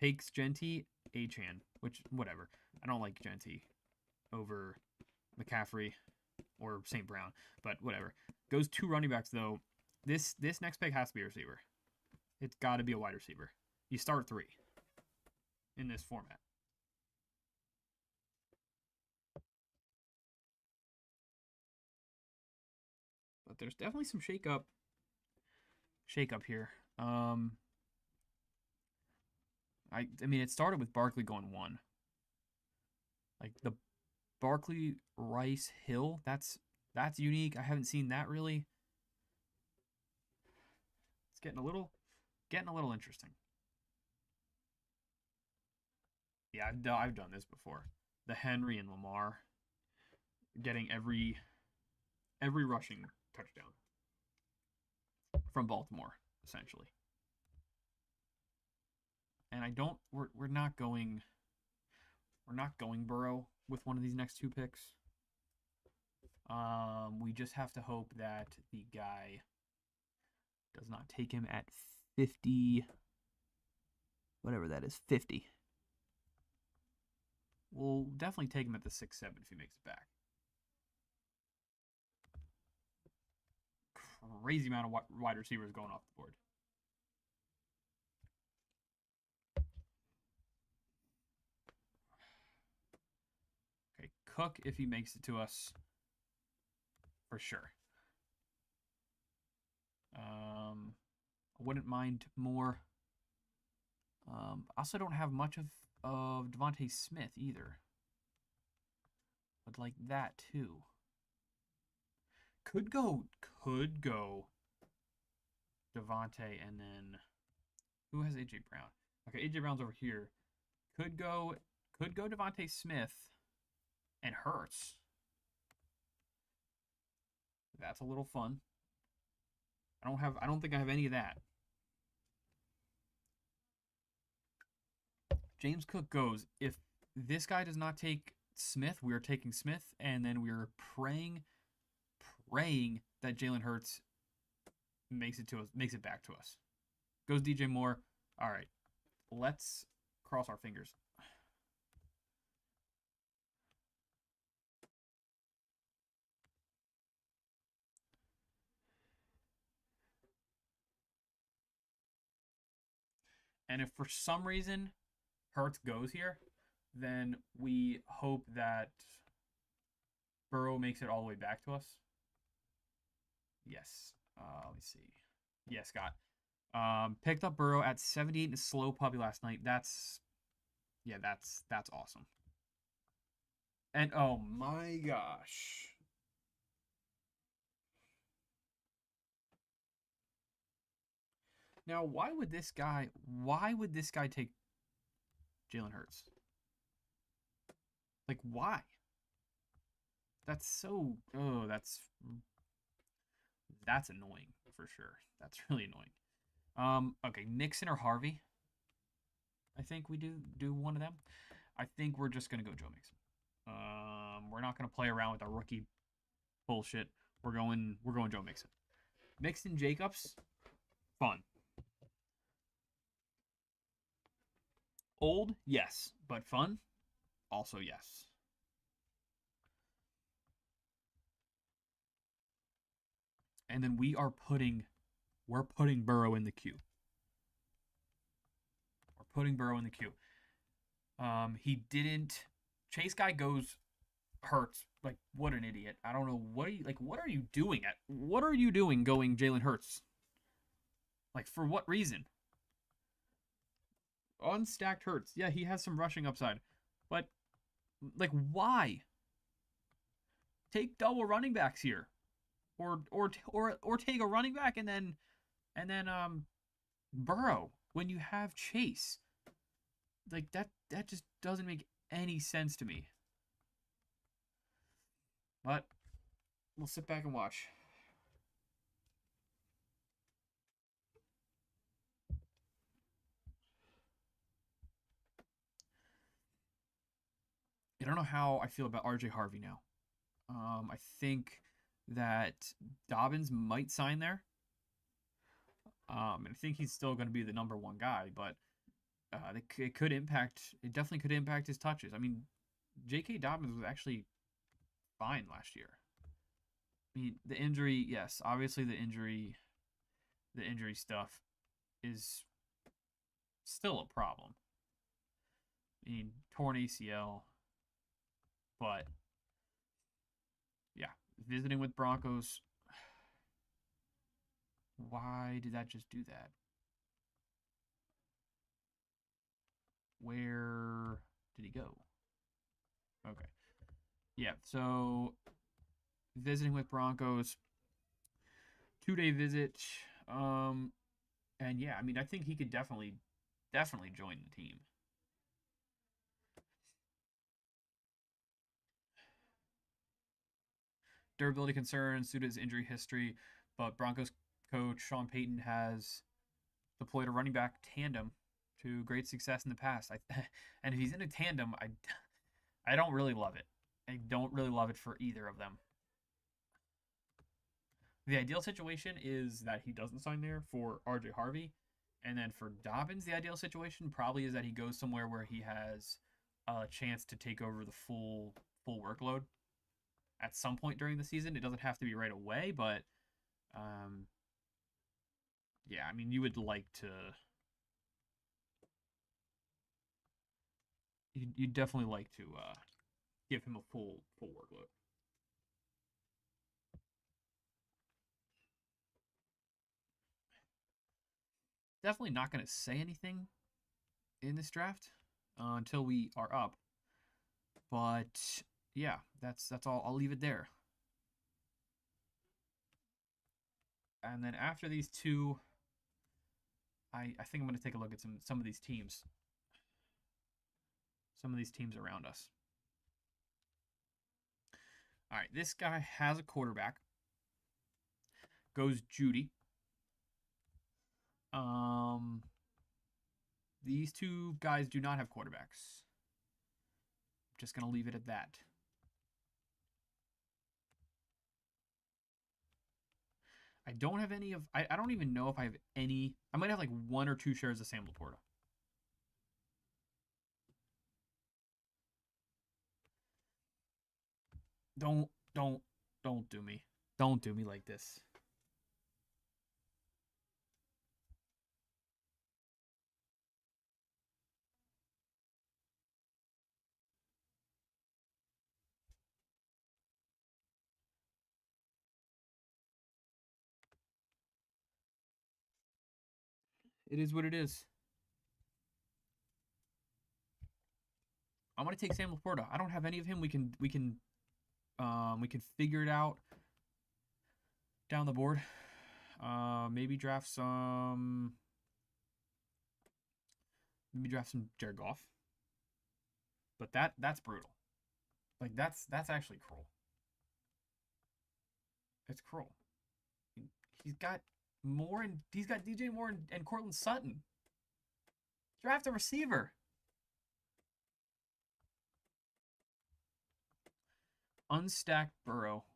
S1: Takes Genty, Achan, which, whatever. I don't like Genty over McCaffrey or St. Brown, but whatever. Goes 2 running backs, though. This next pick has to be a receiver. It's got to be a wide receiver. You start 3 in this format. But there's definitely some shake up here. I mean, it started with Barkley going 1. Like the Barkley, Rice, Hill, that's unique. I haven't seen that really. It's getting a little interesting. Yeah, I've done this before. The Henry and Lamar getting every rushing touchdown from Baltimore, essentially. And we're not going Burrow with one of these next 2 picks. We just have to hope that the guy does not take him at 50, whatever that is, 50. We'll definitely take him at the 6-7 if he makes it back. Crazy amount of wide receivers going off the board. Okay, Cook if he makes it to us, for sure. I wouldn't mind more. I also don't have much of Devontae Smith either. Would like that too. Could go Devontae and then who has AJ Brown? Okay, AJ Brown's over here. Could go Devontae Smith and Hurts. That's a little fun. I don't think I have any of that. James Cook goes. If this guy does not take Smith, we are taking Smith, and then we are praying that Jalen Hurts makes it back to us. Goes DJ Moore. All right, let's cross our fingers. And if for some reason Hurts goes here, then we hope that Burrow makes it all the way back to us. Yes. Let me see. Yes, Scott. Picked up Burrow at 78 in a slow puppy last night. That's awesome. And oh my gosh. Now, why would this guy take Jalen Hurts? Like, why? That's so that's annoying for sure. That's really annoying. Okay, Nixon or Harvey. I think we do one of them. I think we're just gonna go Joe Mixon. We're not gonna play around with our rookie bullshit. We're going Joe Mixon. Mixon Jacobs, fun. Old, yes, but fun, also yes. And then we're putting Burrow in the queue. We're putting Burrow in the queue. He didn't. Chase guy goes Hurts. Like, what an idiot. I don't know what are you like. What are you doing at? What are you doing going Jalen Hurts? Like, for what reason? Unstacked Hurts. Yeah, he has some rushing upside, but like, why? Take double running backs here, or take a running back and then Burrow when you have Chase. Like that just doesn't make any sense to me. But we'll sit back and watch. I don't know how I feel about RJ Harvey now. I think that Dobbins might sign there. And I think he's still going to be the number one guy, but it could impact. It definitely could impact his touches. I mean, J.K. Dobbins was actually fine last year. I mean, the injury, yes, obviously the injury stuff is still a problem. I mean, torn ACL, but yeah, visiting with Broncos. Why did that just do that? Where did he go? Okay. Yeah, so visiting with Broncos, 2-day visit. And yeah, I mean, I think he could definitely join the team. Durability concerns due to his injury history, but Broncos coach Sean Payton has deployed a running back tandem to great success in the past. And if he's in a tandem, I don't really love it. I don't really love it for either of them. The ideal situation is that he doesn't sign there for RJ Harvey. And then for Dobbins, the ideal situation probably is that he goes somewhere where he has a chance to take over the full workload at some point during the season. It doesn't have to be right away, but yeah, I mean, you would like to. You'd definitely like to give him a full workload. Definitely not going to say anything in this draft until we are up. But yeah, that's all. I'll leave it there. And then after these two, I think I'm going to take a look at some of these teams. Some of these teams around us. All right, this guy has a quarterback. Goes Judy. These two guys do not have quarterbacks. Just gonna leave it at that. I don't have any of. I don't even know if I have any. I might have like one or two shares of Sam Laporta. Don't don't don't do me. Don't do me like this. It is what it is. I'm gonna take Sam Laporta. I don't have any of him. We can figure it out down the board. Maybe draft some. Maybe draft some Jared Goff. But that's brutal. Like that's actually cruel. It's cruel. He's got Moore and he's got DJ Moore and Cortland Sutton. Draft a receiver. Unstacked Burrow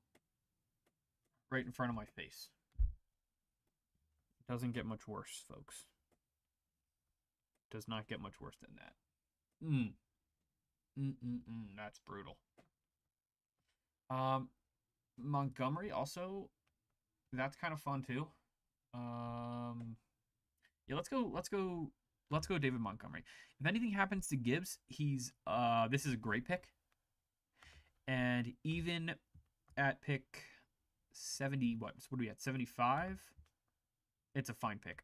S1: right in front of my face. Doesn't get much worse, folks. Does not get much worse than that. That's brutal. Um, Montgomery also, that's kind of fun too. Yeah, let's go. let's go David Montgomery. If anything happens to Gibbs, he's this is a great pick. And even at pick 70, what are we at? 75? It's a fine pick.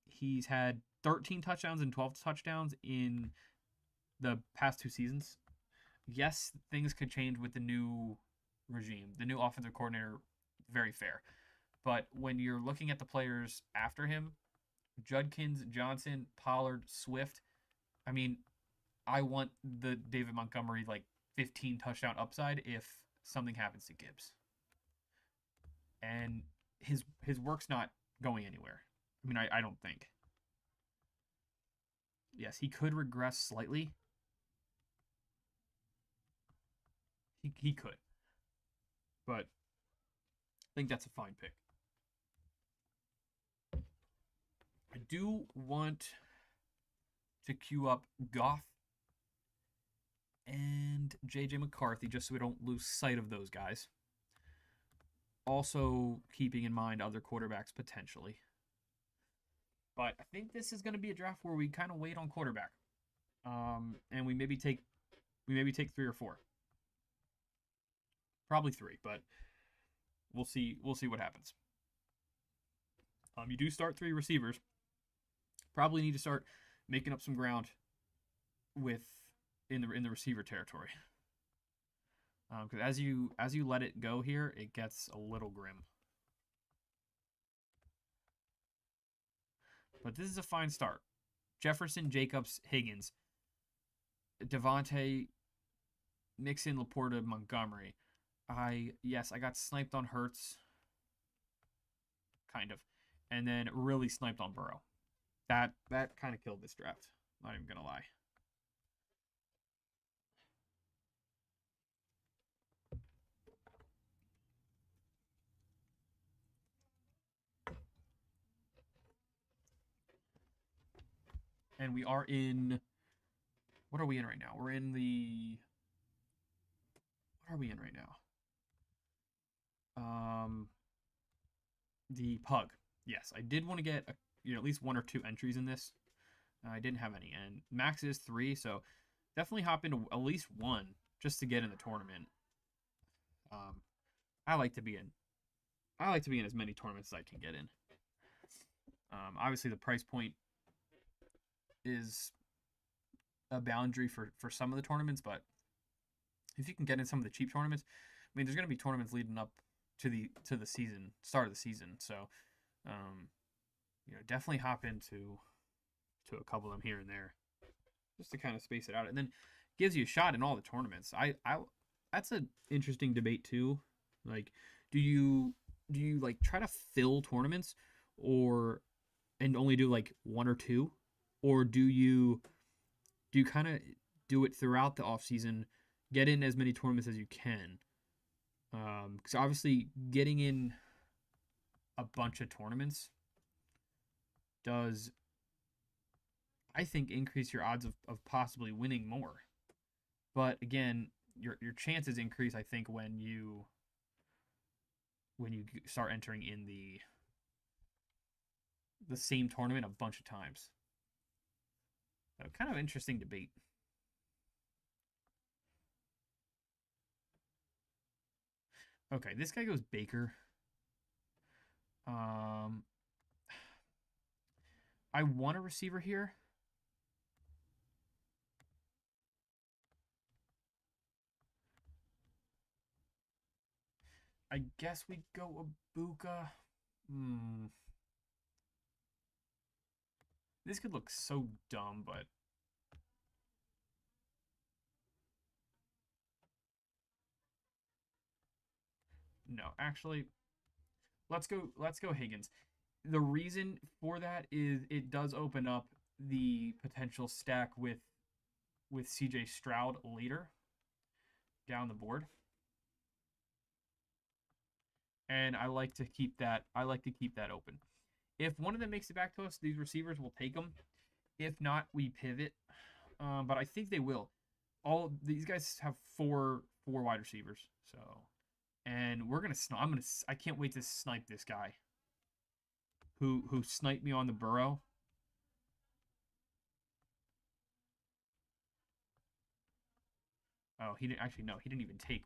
S1: He's had 13 touchdowns and 12 touchdowns in the past 2 seasons. Yes, things could change with the new regime. The new offensive coordinator, very fair. But when you're looking at the players after him, Judkins, Johnson, Pollard, Swift, I mean, I want the David Montgomery 15 touchdown upside if something happens to Gibbs. And his work's not going anywhere. I mean, I don't think. Yes, he could regress slightly. He could. But I think that's a fine pick. I do want to queue up Goff and J.J. McCarthy just so we don't lose sight of those guys. Also keeping in mind other quarterbacks potentially. But I think this is going to be a draft where we kind of wait on quarterback. And we maybe take 3 or 4. Probably 3, but we'll see what happens. You do start 3 receivers. Probably need to start making up some ground in the receiver territory. Because as you let it go here, it gets a little grim. But this is a fine start. Jefferson, Jacobs, Higgins, Devontae, Mixon, Laporta, Montgomery. I got sniped on Hurts. Kind of. And then really sniped on Burrow. That kind of killed this draft. Not even going to lie. And we are in... What are we in right now? We're in the... What are we in right now? The Pug. Yes, I did want to get at least 1 or 2 entries in this. I didn't have any, and max is 3, so definitely hop into at least 1 just to get in the tournament. I like to be in as many tournaments as I can get in. Obviously, the price point is a boundary for some of the tournaments, but if you can get in some of the cheap tournaments, I mean, there's going to be tournaments leading up to the season, start of the season. So, definitely hop into a couple of them here and there, just to kind of space it out, and then gives you a shot in all the tournaments. That's an interesting debate too. Like, do you try to fill tournaments, and only do 1 or 2, or do you kind of do it throughout the off season, get in as many tournaments as you can? Because obviously getting in a bunch of tournaments does, I think, increase your odds of possibly winning more. But again, your chances increase, I think, when you start entering in the same tournament a bunch of times. So kind of interesting debate. Okay, this guy goes Baker. I want a receiver here. I guess we go Abuka. This could look so dumb, but no, actually, let's go Higgins. The reason for that is it does open up the potential stack with CJ Stroud later down the board. And I like to keep that open. If one of them makes it back to us, these receivers will take them. If not, we pivot. But I think they will. All these guys have four wide receivers. So, and we're gonna I can't wait to snipe this guy. Who sniped me on the Burrow. Oh, he didn't actually. No, he didn't even take.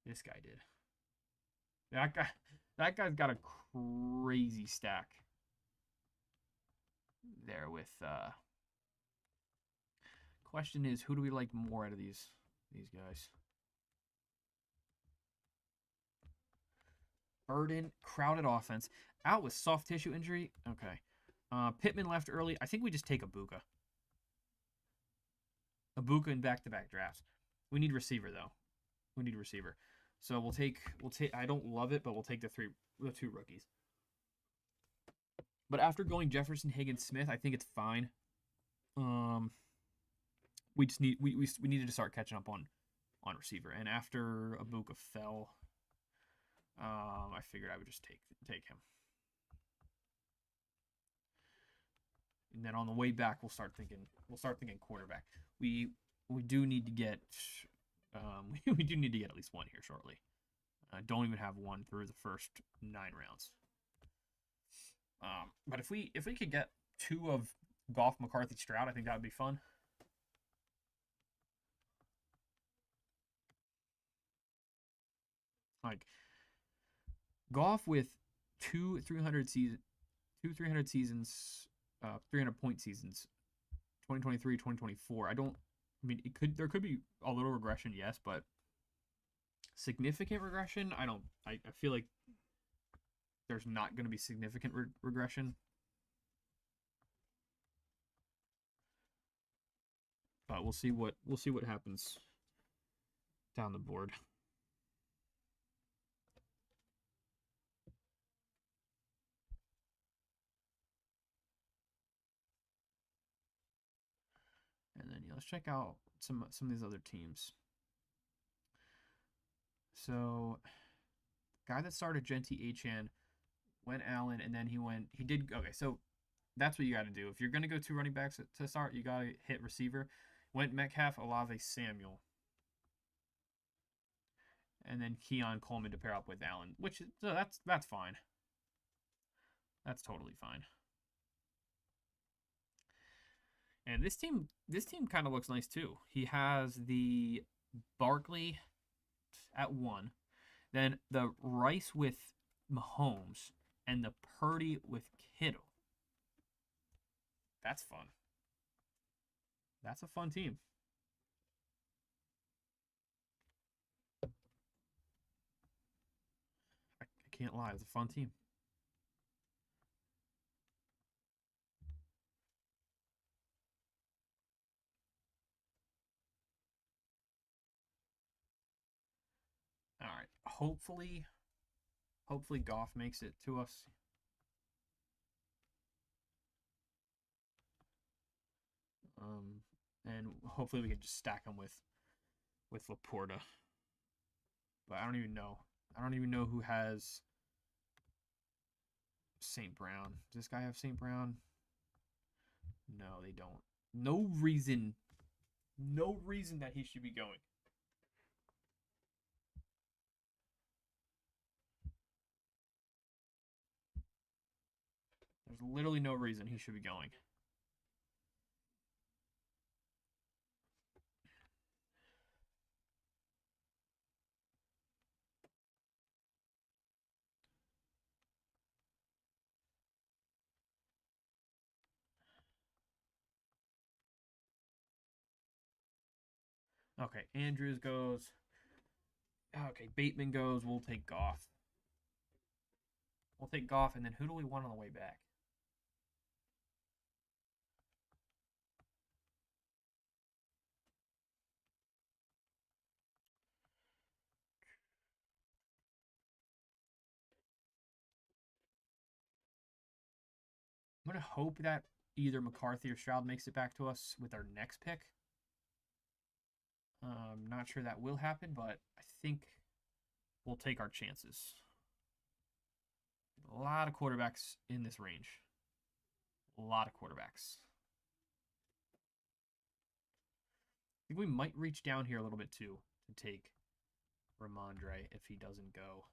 S1: This guy did. That guy. That guy's got a crazy stack. There with. Question is, who do we like more out of these guys? Burden, crowded offense, out with soft tissue injury. Okay. Pittman left early. I think we just take Ibuka. Ibuka in back-to-back drafts. We need receiver though. We need receiver. So we'll take. I don't love it, but we'll take the two rookies. But after going Jefferson, Higgins, Smith, I think it's fine. We just need we needed to start catching up on receiver, and after Ibuka fell, I figured I would just take him. And then on the way back, we'll start thinking quarterback. We do need to get we do need to get at least one here shortly. Don't even have one through the first 9 rounds. But if we could get 2 of Goff, McCarthy, Stroud, I think that would be fun. Like Goff with 300 seasons, 300-point seasons, 2023, 2024. There could be a little regression, yes, but significant regression, I feel like there's not going to be significant regression. But we'll see what happens down the board. And then let's check out some of these other teams. So, guy that started Genti Achan went Allen, and then he did. Okay, so that's what you got to do. If you're going to go 2 running backs to start, you got to hit receiver. Went Metcalf, Olave, Samuel. And then Keon Coleman to pair up with Allen, which is, so that's fine. That's totally fine. And this team kind of looks nice too. He has the Barkley at 1, then the Rice with Mahomes, and the Purdy with Kittle. That's fun. That's a fun team. I can't lie. It's a fun team. All right. Hopefully Goff makes it to us. And hopefully we can just stack him with Laporta. But I don't even know. Who has St. Brown. Does this guy have St. Brown? No, they don't. No reason that he should be going. There's literally no reason he should be going. Okay, Andrews goes. Okay, Bateman goes. We'll take Goff. And then who do we want on the way back? I'm going to hope that either McCarthy or Stroud makes it back to us with our next pick. I'm not sure that will happen, but I think we'll take our chances. A lot of quarterbacks in this range. A lot of quarterbacks. I think we might reach down here a little bit too to take Ramondre if he doesn't go.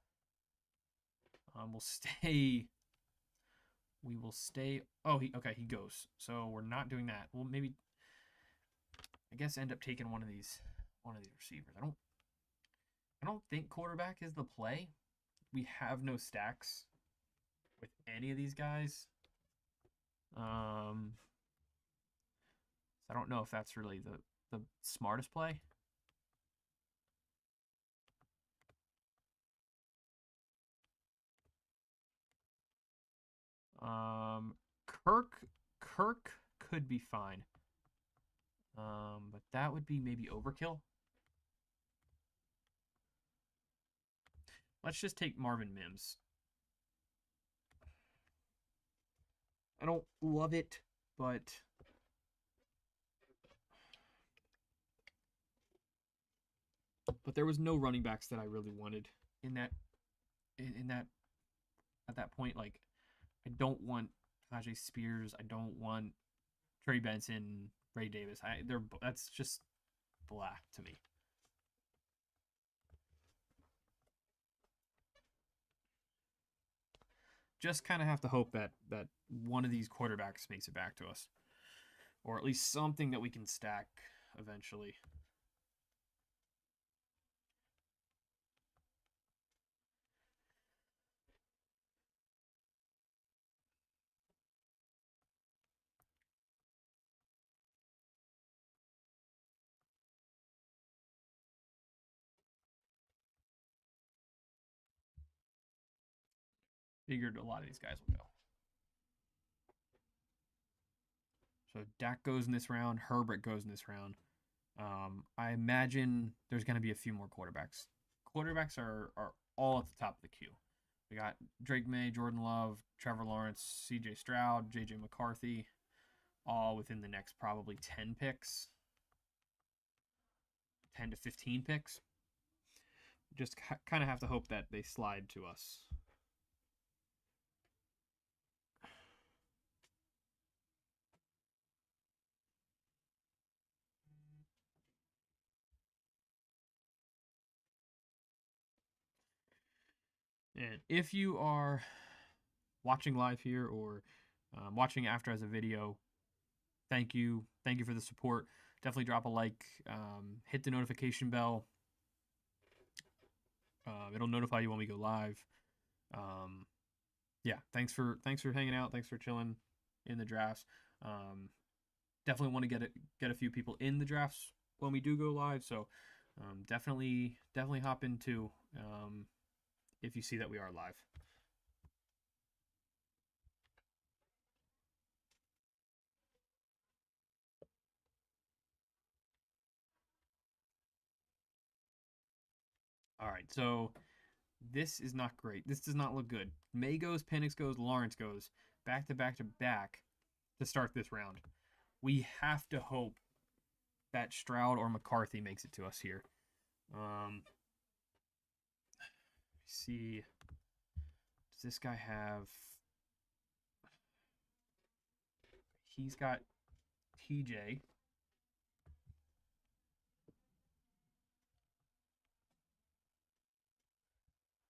S1: We'll stay. We will stay. Oh, he goes. So we're not doing that. We'll maybe, I guess, end up taking one of these one of these receivers. I don't think quarterback is the play. We have no stacks with any of these guys. I don't know if that's really the smartest play. Kirk could be fine. But that would be maybe overkill. Let's just take Marvin Mims. I don't love it, but there was no running backs that I really wanted in that at that point. Like, I don't want Tajay Spears. I don't want Trey Benson, Ray Davis. That's just blah to me. Just kind of have to hope that one of these quarterbacks makes it back to us, or at least something that we can stack eventually. Figured a lot of these guys will go. So Dak goes in this round. Herbert goes in this round. I imagine there's going to be a few more quarterbacks. Quarterbacks are all at the top of the queue. We got Drake May, Jordan Love, Trevor Lawrence, C.J. Stroud, J.J. McCarthy, all within the next probably 10 picks, 10 to 15 picks. Just kind of have to hope that they slide to us. And if you are watching live here or watching after as a video, thank you for the support. Definitely drop a like, hit the notification bell. It'll notify you when we go live. Yeah, thanks for hanging out. Thanks for chilling in the drafts. Definitely want to get a few people in the drafts when we do go live. So definitely hop in too if you see that we are live. All right, so this is not great. This does not look good. May goes, Penix goes, Lawrence goes, back to back to back to start this round. We have to hope that Stroud or McCarthy makes it to us here. See, does this guy have? He's got TJ.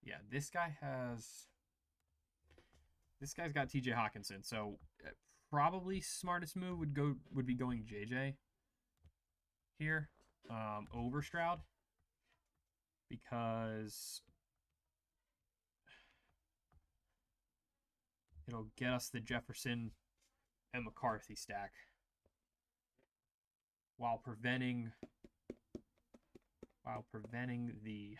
S1: Yeah, this guy's got TJ Hawkinson, so probably smartest move would be going JJ here over Stroud, because it'll get us the Jefferson and McCarthy stack while preventing the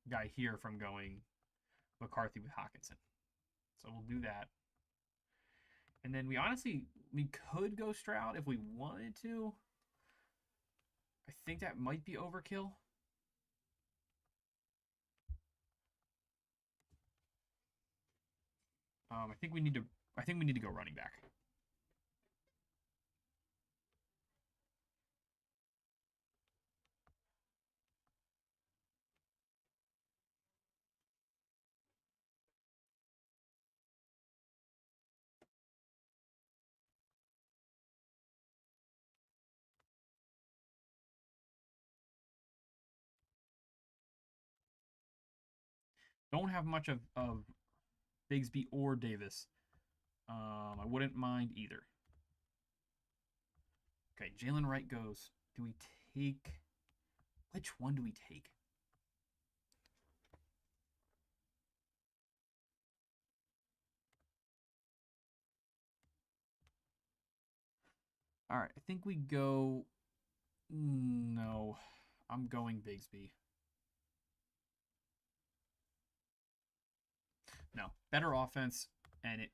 S1: guy here from going McCarthy with Hawkinson. So we'll do that. And then we could go Stroud if we wanted to. I think that might be overkill. I think we need to go running back. Don't have much of Bigsby or Davis. I wouldn't mind either. Okay, Jalen Wright goes. Do we take? Which one do we take? All right, I think we go. No, I'm going Bigsby. No, better offense, and it.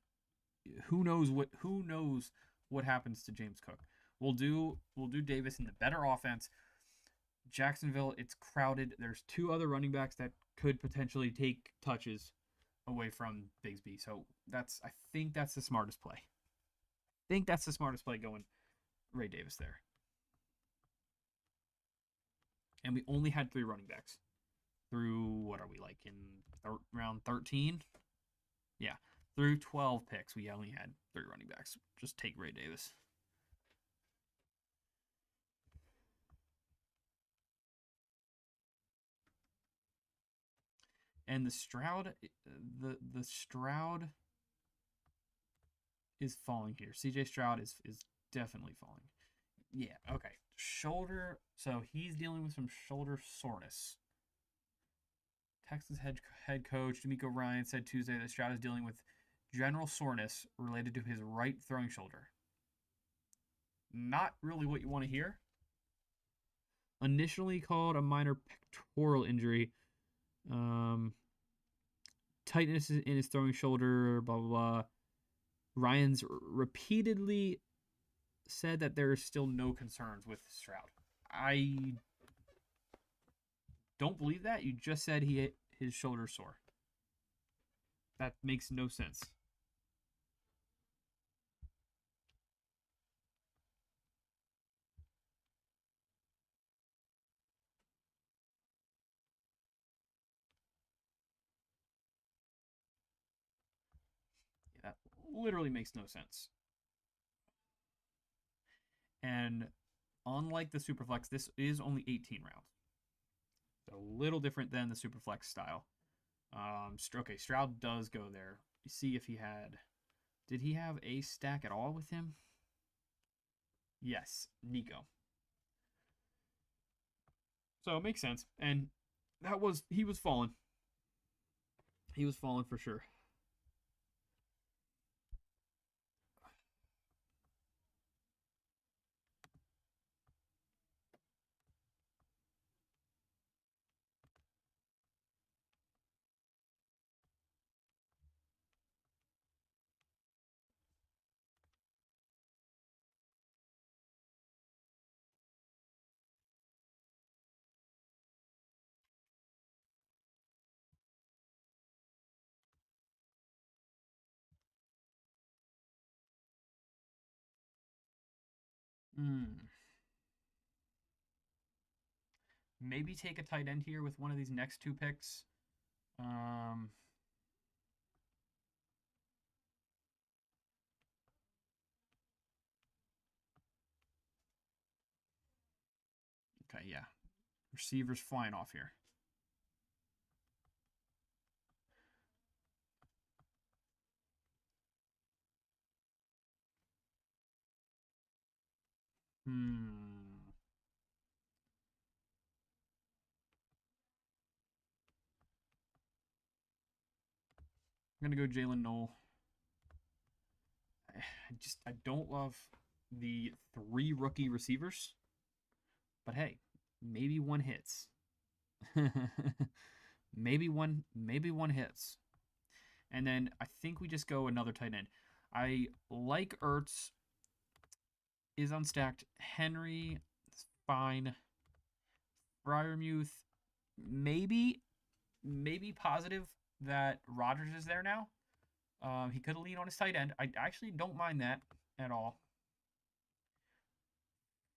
S1: Who knows what happens to James Cook? We'll do Davis in the better offense. Jacksonville, it's crowded. There's two other running backs that could potentially take touches away from Bigsby. So I think that's the smartest play. I think that's the smartest play going Ray Davis there. And we only had 3 running backs through, what are we, like in round 13? Yeah, through 12 picks, we only had 3 running backs. Just take Ray Davis. And the Stroud is falling here. CJ Stroud is definitely falling. Yeah, okay. Shoulder. So he's dealing with some shoulder soreness. Texas head coach D'Amico Ryan said Tuesday that Stroud is dealing with general soreness related to his right throwing shoulder. Not really what you want to hear. Initially called a minor pectoral injury. Tightness in his throwing shoulder, blah, blah, blah. Ryan's repeatedly said that there are still no concerns with Stroud. I don't believe that. You just said his shoulder sore. That makes no sense. Yeah, that literally makes no sense. And unlike the Superflex, this is only 18 rounds. So a little different than the Superflex style. Okay, Stroud does go there. You see if he had. Did he have a stack at all with him? Yes, Nico. So it makes sense. And he was falling. He was falling for sure. Maybe take a tight end here with one of these next 2 picks. Okay, yeah. Receivers flying off here. I'm gonna go Jalen Noel. I don't love the 3 rookie receivers, but hey, maybe one hits. maybe one hits. And then I think we just go another tight end. I like Ertz is unstacked. Henry is fine. Fryermuth, maybe positive that Rodgers is there now. He could lean on his tight end. I actually don't mind that at all.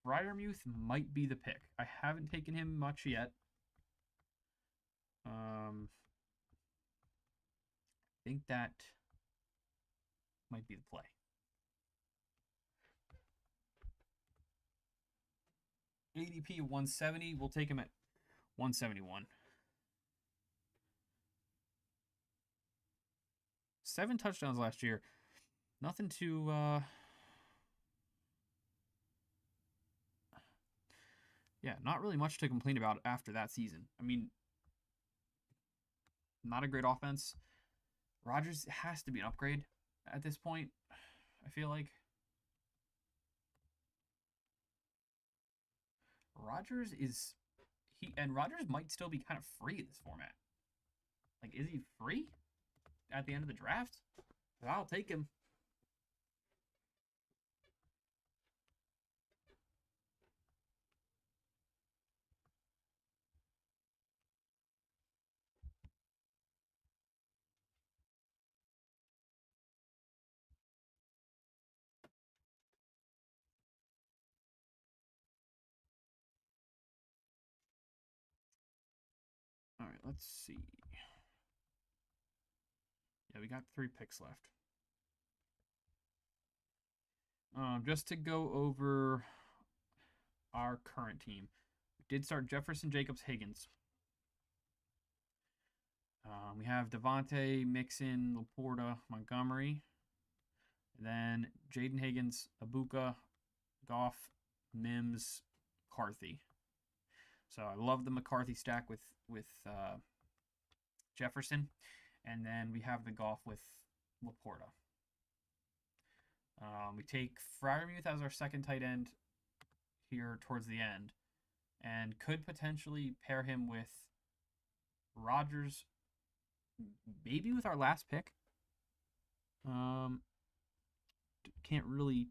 S1: Fryermuth might be the pick. I haven't taken him much yet. I think that might be the play. ADP 170. We'll take him at 171. 7 touchdowns last year. Nothing to Yeah, not really much to complain about after that season. I mean, not a great offense. Rodgers has to be an upgrade at this point, I feel like. Rodgers is Rodgers might still be kind of free in this format. Like, is he free at the end of the draft? I'll take him. All right, let's see. Yeah, we got 3 picks left. Just to go over our current team, we did start Jefferson, Jacobs, Higgins. We have Devontae, Mixon, Laporta, Montgomery. Then Jaden Higgins, Abuka, Goff, Mims, McCarthy. So I love the McCarthy stack with Jefferson, and then we have the Goff with Laporta. We take Freiermuth as our second tight end here towards the end, and could potentially pair him with Rodgers, maybe with our last pick. Can't really,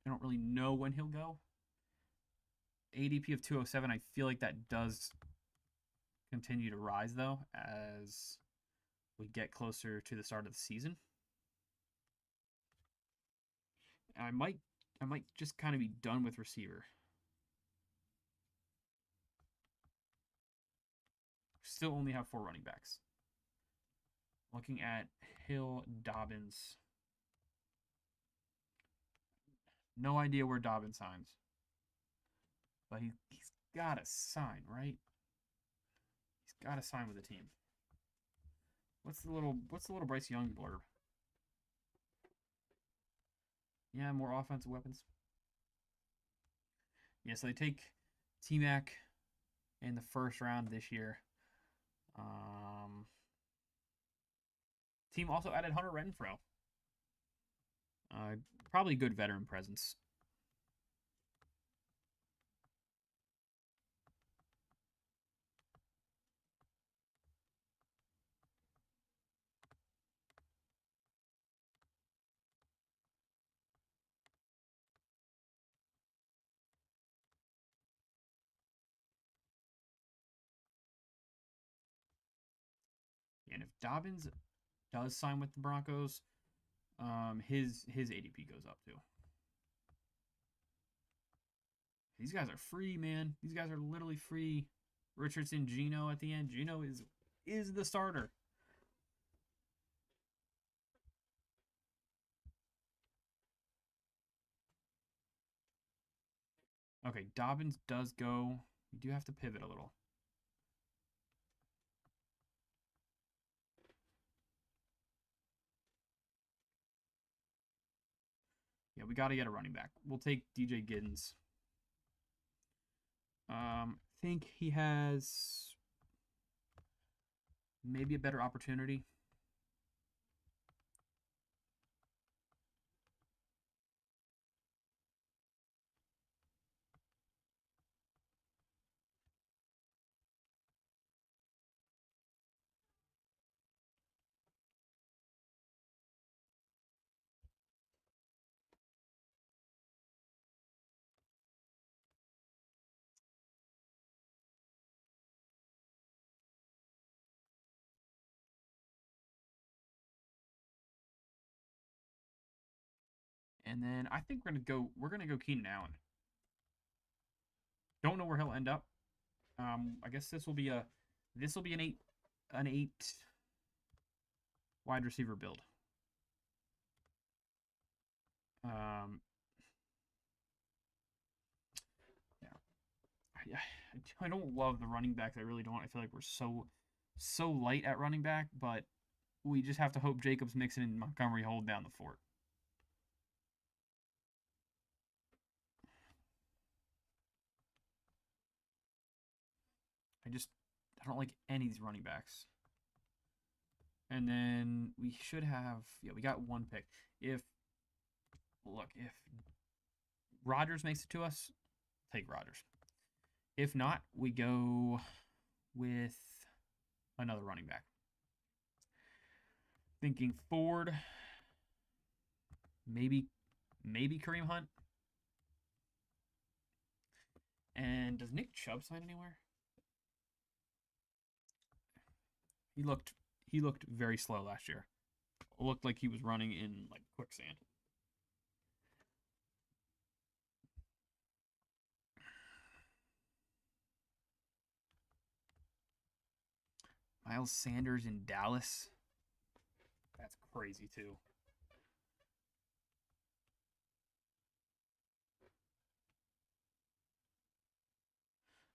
S1: I don't really know when he'll go. ADP of 207, I feel like that does continue to rise though as we get closer to the start of the season. I might just kind of be done with receiver. Still only have 4 running backs. Looking at Hill, Dobbins. No idea where Dobbins signs. But he's got to sign, right? He's got to sign with the team. What's the little Bryce Young blurb? Yeah, more offensive weapons. Yeah, so they take T-Mac in the first round this year. Team also added Hunter Renfrow. Probably good veteran presence. And if Dobbins does sign with the Broncos, his ADP goes up too. These guys are free, man. These guys are literally free. Richardson, Geno at the end. Geno is the starter. Okay, Dobbins does go. We do have to pivot a little. Yeah, we got to get a running back. We'll take DJ Giddens. Think he has maybe a better opportunity. And then I think we're gonna go Keenan Allen. Don't know where he'll end up. I guess this will be an 8 wide receiver build. Um, yeah, I don't love the running backs. I really don't. I feel like we're so light at running back, but we just have to hope Jacobs, Mixon, and Montgomery hold down the fort. I don't like any of these running backs. And then we should have, yeah, we got one pick. If Rodgers makes it to us, take Rodgers. If not, we go with another running back. Thinking Ford, maybe Kareem Hunt. And does Nick Chubb sign anywhere? He looked very slow last year. It looked like he was running in like quicksand. Miles Sanders in Dallas. That's crazy too.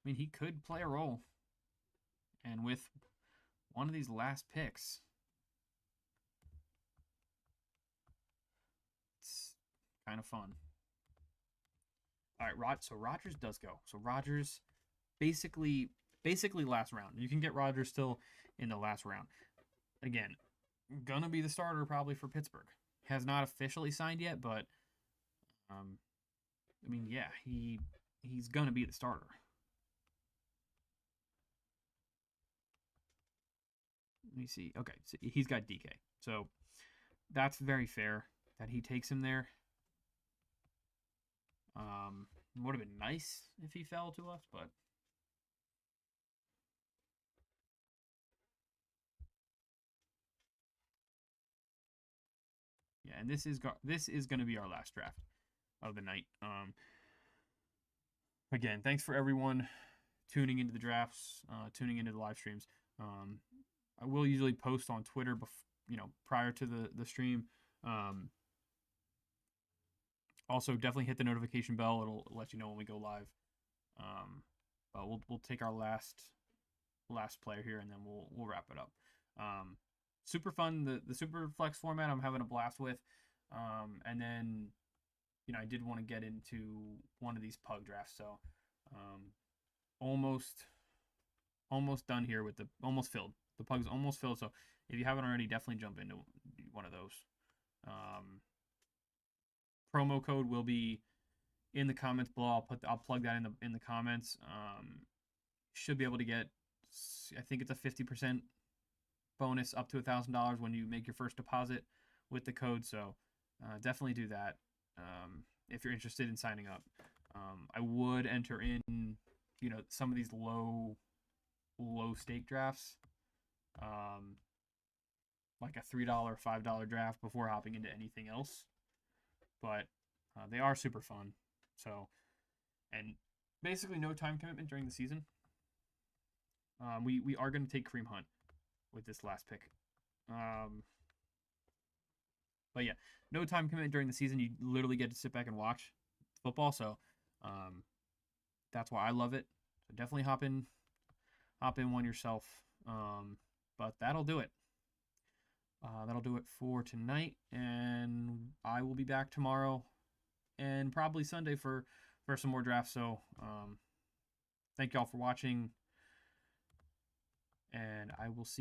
S1: I mean, he could play a role. And with one of these last picks, it's kind of fun. All right, so Rodgers does go. So Rodgers basically last round. You can get Rodgers still in the last round. Again, gonna be the starter probably for Pittsburgh. Has not officially signed yet, but I mean, yeah, he's gonna be the starter. Let me see. Okay, so he's got DK, so that's very fair that he takes him there. Would have been nice if he fell to us, but yeah, and this is going to be our last draft of the night. Again, thanks for everyone tuning into the drafts, tuning into the live streams. I will usually post on Twitter, prior to the stream. Also, definitely hit the notification bell; it'll let you know when we go live. But we'll take our last player here, and then we'll wrap it up. Super fun, the Superflex format. I'm having a blast with. And then, I did want to get into one of these pug drafts, so almost done here with almost filled. The pug's almost filled, so if you haven't already, definitely jump into one of those. Promo code will be in the comments below. I'll plug that in the comments. Should be able to get, I think it's a 50% bonus up to $1,000 when you make your first deposit with the code. So definitely do that if you're interested in signing up. I would enter in, some of these low stake drafts, like a $3, $5 draft before hopping into anything else. But they are super fun. So, and basically no time commitment during the season. We are going to take Kareem Hunt with this last pick. But yeah, no time commitment during the season. You literally get to sit back and watch football. So that's why I love it. So definitely hop in one yourself. But that'll do it. That'll do it for tonight, and I will be back tomorrow and probably Sunday for some more drafts. So thank y'all for watching, and I will see